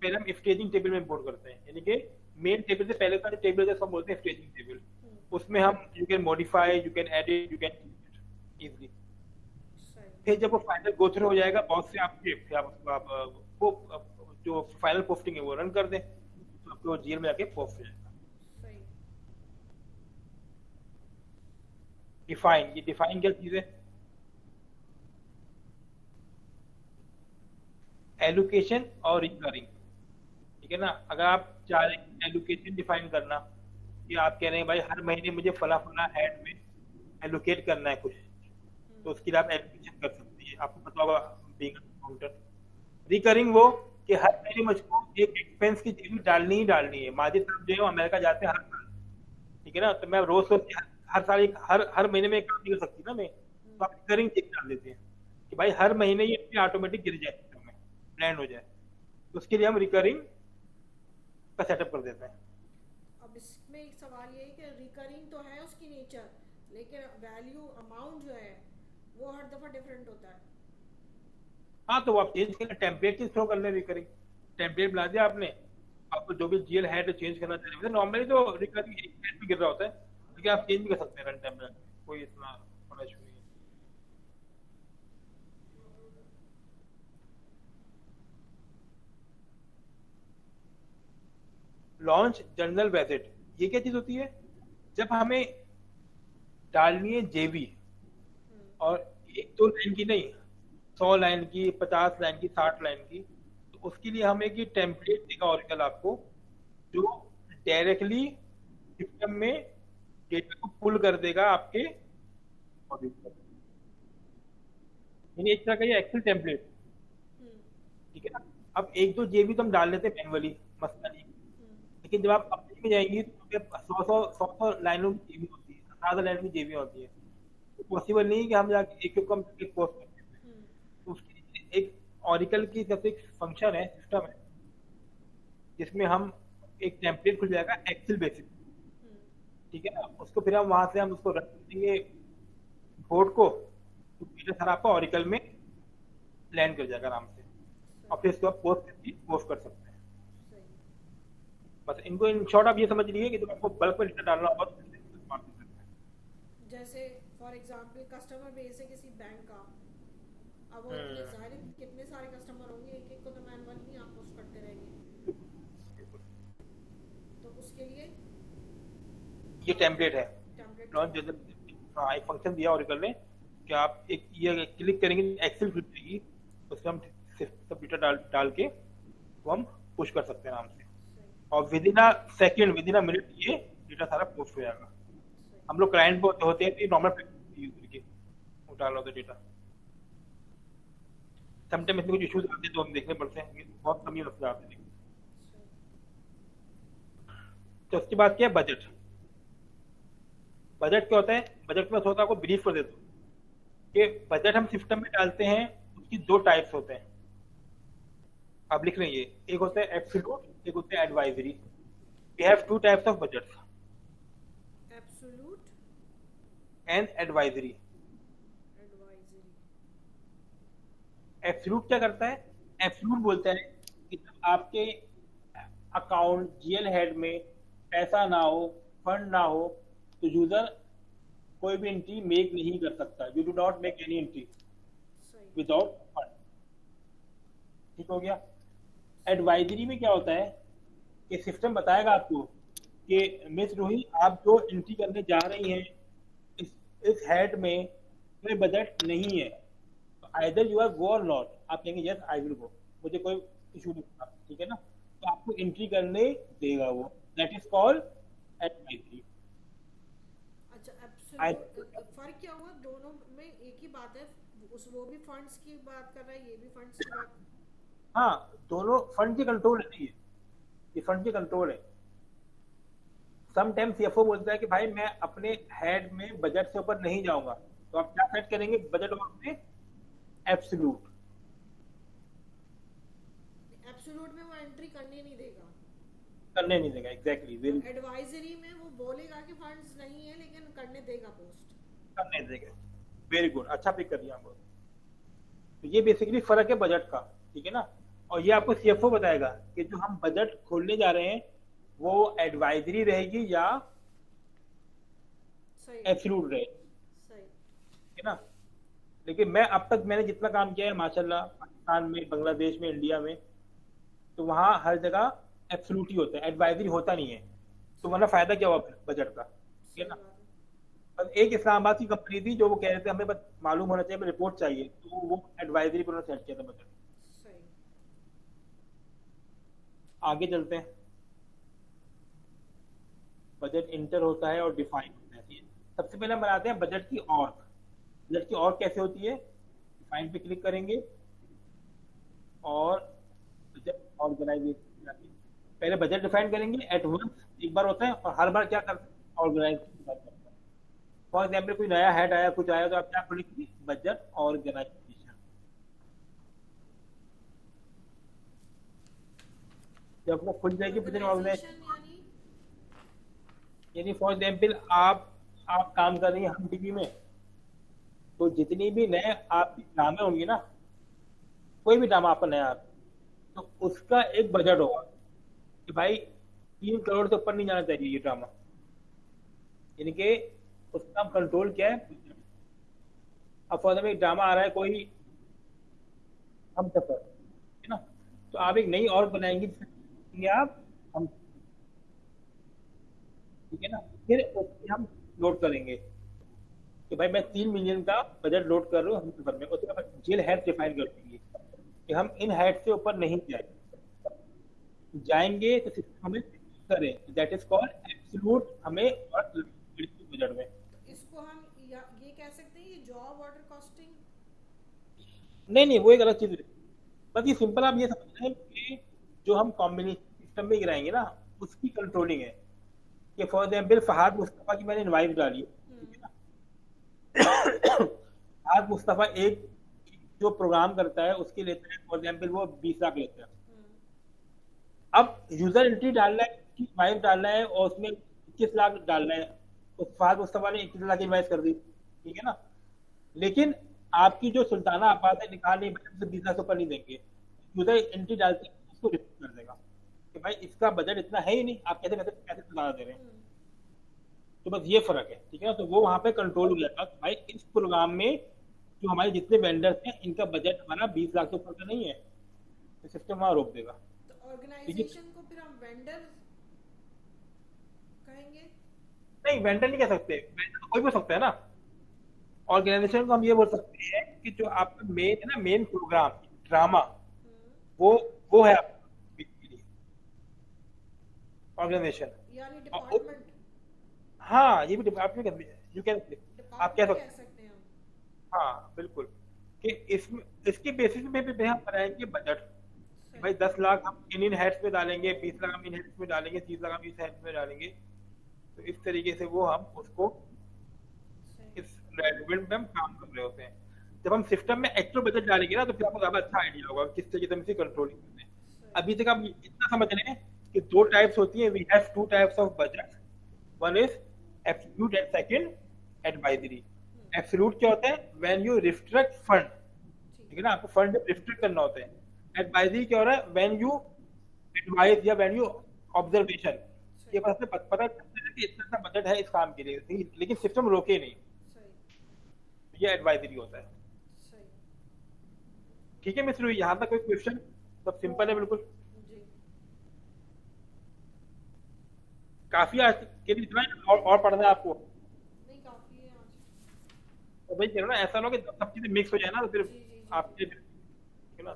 पहले हम स्टेजिंग टेबल में इम्पोर्ट करते हैं, यानी कि मेन टेबल से पहले का जो टेबल है सब बोलते हैं स्टेजिंग टेबल। उसमें हम you can modify, you can edit, you can easily. फिर जब वो फाइनल गो थ्रू हो जाएगा बहुत से आपके, फिर आप उसको वो जो फाइनल पोस्टिंग है वो रन कर दें, तो आपको जीएल में जाके पोस्ट हो जाएगा। डिफाइन, ये डिफाइन क्या चीज है? एलोकेशन और रिकरिंग। ठीक है ना। अगर आप चाह रहे हैं एलोकेशन डिफाइन करना, कि आप कह रहे हैं भाई हर महीने मुझे फला फला हेड में एलोकेट करना है कुछ, तो उसके लिए आप एलोकेशन कर सकती है, आपको पता होगा बीइंग अकाउंटेंट। रिकरिंग वो कि हर महीने मुझको एक एक्सपेंस की चीज डालनी ही डालनी है। माजिद साहब जो है अमेरिका जाते हैं हर साल, ठीक है ना, तो मैं रोज सोच हर साल हर महीने में एक काम नहीं कर सकती ना मैं, तो आप रिकरिंग चेक डाल देते हैं कि भाई हर महीने ये ऑटोमेटिक गिर जाए, प्लान हो जाए, तो उसके लिए हम रिकरिंग का सेटअप कर देते हैं। अब इसमें एक सवाल ये है कि रिकरिंग तो है उसकी नेचर, लेकिन वैल्यू अमाउंट जो है वो हर दफा डिफरेंट होता है। हाँ, तो वो आप चेंज करना, टेम्पलेट थ्रो कर ले। रिकरिंग टेम्पलेट बना दिया आपने, आपको जो भी जीएल है तो चेंज करना चाहिए। नॉर्मली तो रिकरिंग एक पेज पे गिर रहा होता है, लेकिन आप चेंज भी कर सकते हैं रन टाइम में, कोई इतना बड़ा इशू नहीं है। लॉन्च जर्नल गैजेट, ये क्या चीज होती है? जब हमें डालनी है जेवी, और एक दो लाइन की नहीं, 100 लाइन की, 50 लाइन की, 60 लाइन की, तो उसके लिए हमें एक टेम्पलेट देगा ऑरिकल आपको, जो डायरेक्टली सिस्टम में डेटा को पुल कर देगा आपके मॉड्यूल पर, यानी एक तरह का ये एक्सेल टेम्पलेट। ठीक है ना। अब एक दो जेबी तो हम डाल लेते हैं मैनुअली, मसला नहीं, लेकिन जब आप अपने में जाएंगी तो 100 लाइनों की जेबी होती है, 1000 लाइन की जेबी होती है, तो पॉसिबल नहीं है कि हम जाके एक को हम पोस्ट कर देते हैं। तो उसके लिए एक ऑरिकल की तरफ से एक फंक्शन है, सिस्टम है, जिसमें हम एक टेम्पलेट खुल जाएगा एक्सेल बेसिस। ठीक है ना। उसको फिर हम वहां से हम उसको रन करेंगे बोर्ड को, तो डेटा सारा आपका ऑरिकल में लैंड कर जाएगा आराम से, और फिर इसको आप पोस्ट कर सकते हैं। बस इनको इन शॉर्ट आप ये समझ लीजिए कि जब आपको बल्क में डेटा डालना होगा तो इस्तेमाल कर सकते हैं। जैसे फॉर एग्जांपल कस्टमर बेस है किसी बैंक का, अब वो जाहिर है कितने सारे कस्टमर होंगे, एक एक को तो मैनुअल नहीं आप पोस्ट करते रहेंगे, तो उसके लिए ये टेम्पलेट है टेम्पलेट लॉन्च जनरल। हाँ, एक फंक्शन दिया ऑरिकल ने कि आप एक ये क्लिक करेंगे एक्सेल खुल जाएगी, उसमें हम सब डेटा डाल के वो हम पुश कर सकते हैं आराम से, और with in a second, with in a minute ये डेटा सारा पोस्ट हो जाएगा। हम लोग क्लाइंट पे होते हैं तो नॉर्मल यूज करके वो डाल होता है डेटा। समटाइम इसमें कुछ इश्यूज आते हैं तो हम देखने पड़ते हैं, बहुत कम ही मसले आते हैं। तो उसके बाद क्या है, बजट। बजट क्या होता है? बजट में थोड़ा आपको ब्रीफ कर देता हूँ कि बजट हम सिस्टम में डालते हैं, उसकी दो टाइप्स होते हैं, आप लिख रहे हैं ये, एक होता है एब्सोल्यूट, एक होता है advisory. We have two types of budgets, absolute and advisory. Absolute क्या करता है? एब्सोल्यूट बोलता है कि जब आपके अकाउंट जीएल हेड में पैसा ना हो, फंड ना हो, तो यूजर कोई भी एंट्री मेक नहीं कर सकता। You do not make any entry without fund. ठीक हो गया। एडवाइजरी में क्या होता है कि सिस्टम बताएगा आपको कि मिस रूही आप जो एंट्री करने जा रही हैं इस हेड में कोई बजट नहीं है, आइदर यू आर गो और नॉट। आप कहेंगे यस आई विल गो, मुझे कोई इशू नहीं होगा, ठीक है ना, तो आपको एंट्री करने देगा वो, दैट इज कॉल्ड एडवाइजरी। अच्छा, एब्सोल्यूट फर्क क्या हुआ दोनों में? एक ही बात है, वो भी फंड्स की बात कर रहा है, ये भी फंड्स की बात। हाँ, दोनों फंड की कंट्रोल नहीं है। ये फंड की कंट्रोल है। सम टाइम सीएफओ बोलता है कि भाई मैं अपने हेड में बजट से ऊपर नहीं जाऊंगा, तो आप क्या सेट करेंगे बजट में? एब्सोल्यूट। एब्सोल्यूट में वो एंट्री करने नहीं देगा, करने नहीं देगा, एग्जैक्टली। एडवाइजरी में वो बोलेगा कि फंड्स नहीं है लेकिन करने देगा पोस्ट। करने देगा। वेरी गुड, अच्छा पिक कर दिया आपको। तो ये बेसिकली फर्क है बजट का, ठीक है ना। और ये आपको सीएफओ बताएगा कि जो हम बजट खोलने जा रहे हैं वो एडवाइजरी रहेगी या सही एब्सोल्यूट रहेगी, सही। है ना। लेकिन मैं अब तक मैंने जितना काम किया है माशाल्लाह, पाकिस्तान में, बांग्लादेश में, इंडिया में, तो वहाँ हर जगह एब्सोल्यूट ही होता है, एडवाइजरी होता नहीं है। तो वरना फायदा क्या हुआ बजट का, ठीक है ना। बस एक इस्लामाबाद की कंपनी थी जो वो कह रहे थे हमें बस मालूम होना चाहिए, रिपोर्ट चाहिए, तो वो एडवाइजरी पर उन्होंने सेट किया था बजट। सही। आगे चलते हैं। बजट इंटर होता है और डिफाइन होता है। सबसे पहले हम बनाते हैं बजट की ऑर्ग। बजट की ऑर्ग कैसे होती है? डिफाइन पे क्लिक करेंगे और बजट ऑर्गेनाइजेशन, पहले बजट डिफाइन करेंगे एट वंस, एक बार होता है, और हर बार क्या करते हैं? ऑर्गेनाइज करते हैं। फॉर एग्जाम्पल कोई नया हेड आया, कुछ आया, तो आप क्या खोलेंगे? Budget organisation. जब आपको खुल जाएगी बजट ऑर्गेनाइजेशन, यानी फॉर एग्जाम्पल आप काम कर रही हैं हम टीवी में, तो जितनी भी नए आपके ड्रामे होंगे ना, कोई भी ड्रामा आपका नया, तो उसका एक बजट होगा कि भाई 3 करोड़ से ऊपर नहीं जाना चाहिए ये ड्रामा, यानी कि उसका कंट्रोल क्या है? अब फॉर एग्जाम्पल एक ड्रामा आ रहा है कोई हम सफर, है ना, तो आप एक नई और बनाएंगे आप हम, ठीक है ना। फिर उसमें हम लोड करेंगे कि भाई मैं 3 मिलियन का बजट लोड कर रहा हूँ हम सफर में, उसके बाद जेल हेड डिफाइन कर देंगे कि हम इन हेड से ऊपर नहीं जाएंगे, तो सिस्टम हमें करें, दैट इज कॉल्ड एब्सोल्यूट, हमें और बजट में। इसको हम ये कह सकते हैं ये जॉब ऑर्डर कॉस्टिंग? नहीं, वो एक अलग चीज है। बस ये सिंपल आप ये समझ रहे हैं कि जो हम कॉम्बिनेशन सिस्टम में गिराएंगे ना, उसकी कंट्रोलिंग है। कि फॉर एग्जाम्पल फहद मुस्तफा की मैंने इनवाइस डाली, ठीक है ना। फहद मुस्तफा एक जो प्रोग्राम करता है उसके लेता है फॉर एग्जाम्पल वो 20 लाख लेता है। अब यूजर एंट्री डालना है, इनवाइस डालना है, और उसमें 21 लाख डालना है, तो फहद मुस्तफा ने 21 लाख इनवाइस कर दी, ठीक है ना। लेकिन आपकी जो सुल्ताना आपात है निकाल नहीं, बजट से 20 लाख से ऊपर नहीं देंगे, यूजर एंट्री डालते हैं उसको रिपोर्ट कर देगा कि भाई इसका बजट इतना है ही नहीं, आप कैसे कैसे सुधार दे रहे हैं। तो बस ये फर्क है, ठीक है ना। तो वो वहां पे कंट्रोल हो जाता है भाई इस प्रोग्राम में जो हमारे जितने वेंडर्स हैं इनका बजट हमारा 20 लाख से ऊपर का नहीं है, तो सिस्टम वहां रोक देगा। तो ऑर्गेनाइजेशन को फिर हम वेंडर कहेंगे? नहीं, वेंडर नहीं कह सकते, वेंडर तो कोई भी हो सकता है ना। ऑर्गेनाइजेशन को हम ये बोल सकते हैं कि जो आपका मेन है ना, मेन प्रोग्राम ड्रामा, वो है आपका ऑर्गेनाइजेशन, यानी डिपार्टमेंट। हाँ ये भी आप यू कैन, आप कह सकते हैं हम। हाँ बिल्कुल, कि इसमें इसके बेसिस पे भी हम बनाएंगे बजट। भाई 10 लाख हम इन हेड्स में डालेंगे, 20 लाख हम इन हेड्स में डालेंगे, 30 लाख हम इस हेड्स में डालेंगे। तो इस तरीके से वो हम उसको इस रेजिमेंट में हम काम कर रहे होते हैं। जब हम सिस्टम में एक्चुअल बजट डालेंगे ना, तो फिर आपको ज्यादा अच्छा आइडिया होगा किस तरीके से हम इसे कंट्रोलिंग करते हैं। अभी तक आप इतना समझ रहे हैं कि 2 टाइप्स होती है, we have 2 types of budget, one is absolute and second advisory. Absolute क्या होता है? व्हेन यू रिस्ट्रिक्ट फंड, ठीक है ना, आपको फंड रिस्ट्रिक्ट करना होता है। एडवाइजरी क्या हो रहा है? व्हेन यू एडवाइज या व्हेन यू ऑब्जर्वेशन, ये बस पता चलता है कि इतना सा बजट है इस काम के लिए, लेकिन सिस्टम रोके नहीं, ये एडवाइजरी होता है। ठीक है मिस्टर, यहाँ तक कोई क्वेश्चन? सब सिंपल है बिल्कुल। काफी आज के लिए इतना ही, और पढ़ना है आपको? नहीं, काफी है आज। तो भाई कह रहा ना, ऐसा ना हो कि सब चीजें मिक्स हो जाए ना, तो फिर आपके, ठीक है ना,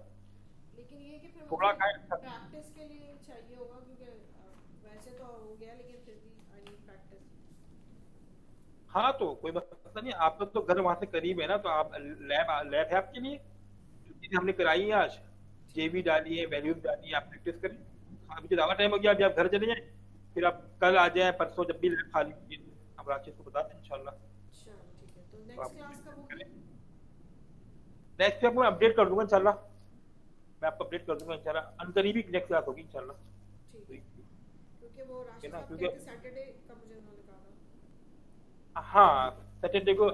लेकिन ये कि फिर थोड़ा प्रैक्टिस के लिए चाहिए होगा, क्योंकि वैसे तो हो गया लेकिन फिर भी आई नीड प्रैक्टिस। हाँ तो कोई मसला नहीं, आप तो घर वहां से करीब है ना, तो आप लैब है आपके लिए, जो चीजें हमने कराई है आज, जेबी डाली है, वैल्यूज डाली है, आप प्रैक्टिस करें। अभी क्योंकि ज़्यादा टाइम हो गया, अभी आप घर चले जाएं, फिर आप कल आ जाएं, परसों जब भी खाली होगी, हम राशिद को बताते हैं इंशाल्लाह। चलो ठीक है, तो तो नेक्स्ट आप क्लास कब होगी? नेक्स्ट पे आपको मैं अपडेट कर दूंगा इंशाल्लाह, मैं आपको अपडेट कर दूंगा इंशाल्लाह, अनकरीबी नेक्स्ट क्लास होगी इंशाल्लाह। ठीक तो है, क्योंकि वो है राशिद ना, साहब क्योंकि कह थे सैटरडे का, मुझे उन्होंने कहा था। हाँ सैटरडे को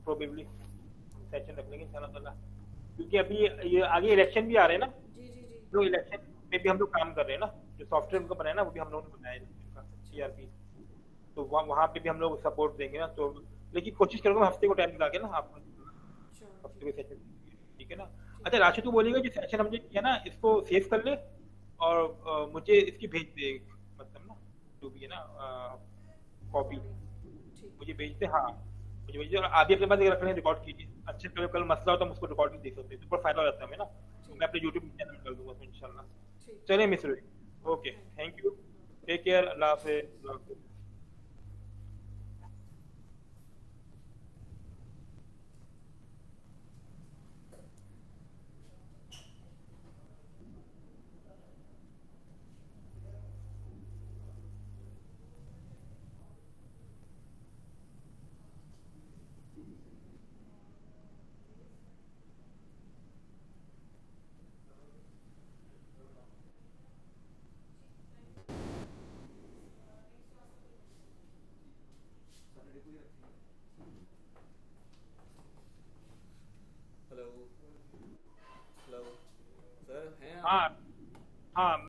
प्रोबेबली सेशन रख लेंगे इंशाल्लाह ताला, क्योंकि अभी ये आगे इलेक्शन भी आ रहे हैं ना, जी जी जी। जो इलेक्शन में भी हम लोग काम कर रहे हैं ना, जो सॉफ्टवेयर अच्छा उनका बनाया ना वो भी हम लोगों ने बनाया है इलेक्शन का, अच्छा। सीआरपी। तो वहाँ पे भी हम लोग सपोर्ट देंगे ना, तो लेकिन कोशिश करूंगा हफ्ते को टाइम निकाल के ना आपको चलो हफ्ते ठीक के है। सेशन, ठीक है ना। ठीक अच्छा है। राशिद को बोलेगा जो सेशन हमने किया ना इसको सेव कर ले, और मुझे इसकी भेज दे, मतलब ना जो भी है ना कॉपी रिकॉर्डिंग ठीक मुझे है। भेज दे, हाँ मुझे भेज दे, और आप भी अपने पास एक रख लें, रिकॉर्ड कीजिए, अच्छे कल कल मसला हो तो हम उसको रिकॉर्ड भी देख सकते हैं, तो बहुत फायदा हो जाता है हमें ना, तो मैं ठीक अपने यूट्यूब चैनल में कर दूंगा उसमें इंशाल्लाह। ठीक। चलिए miss Rohi, okay okay thank thank you, you. Take care, अल्लाह हाफिज़, अल्लाह हाफिज़।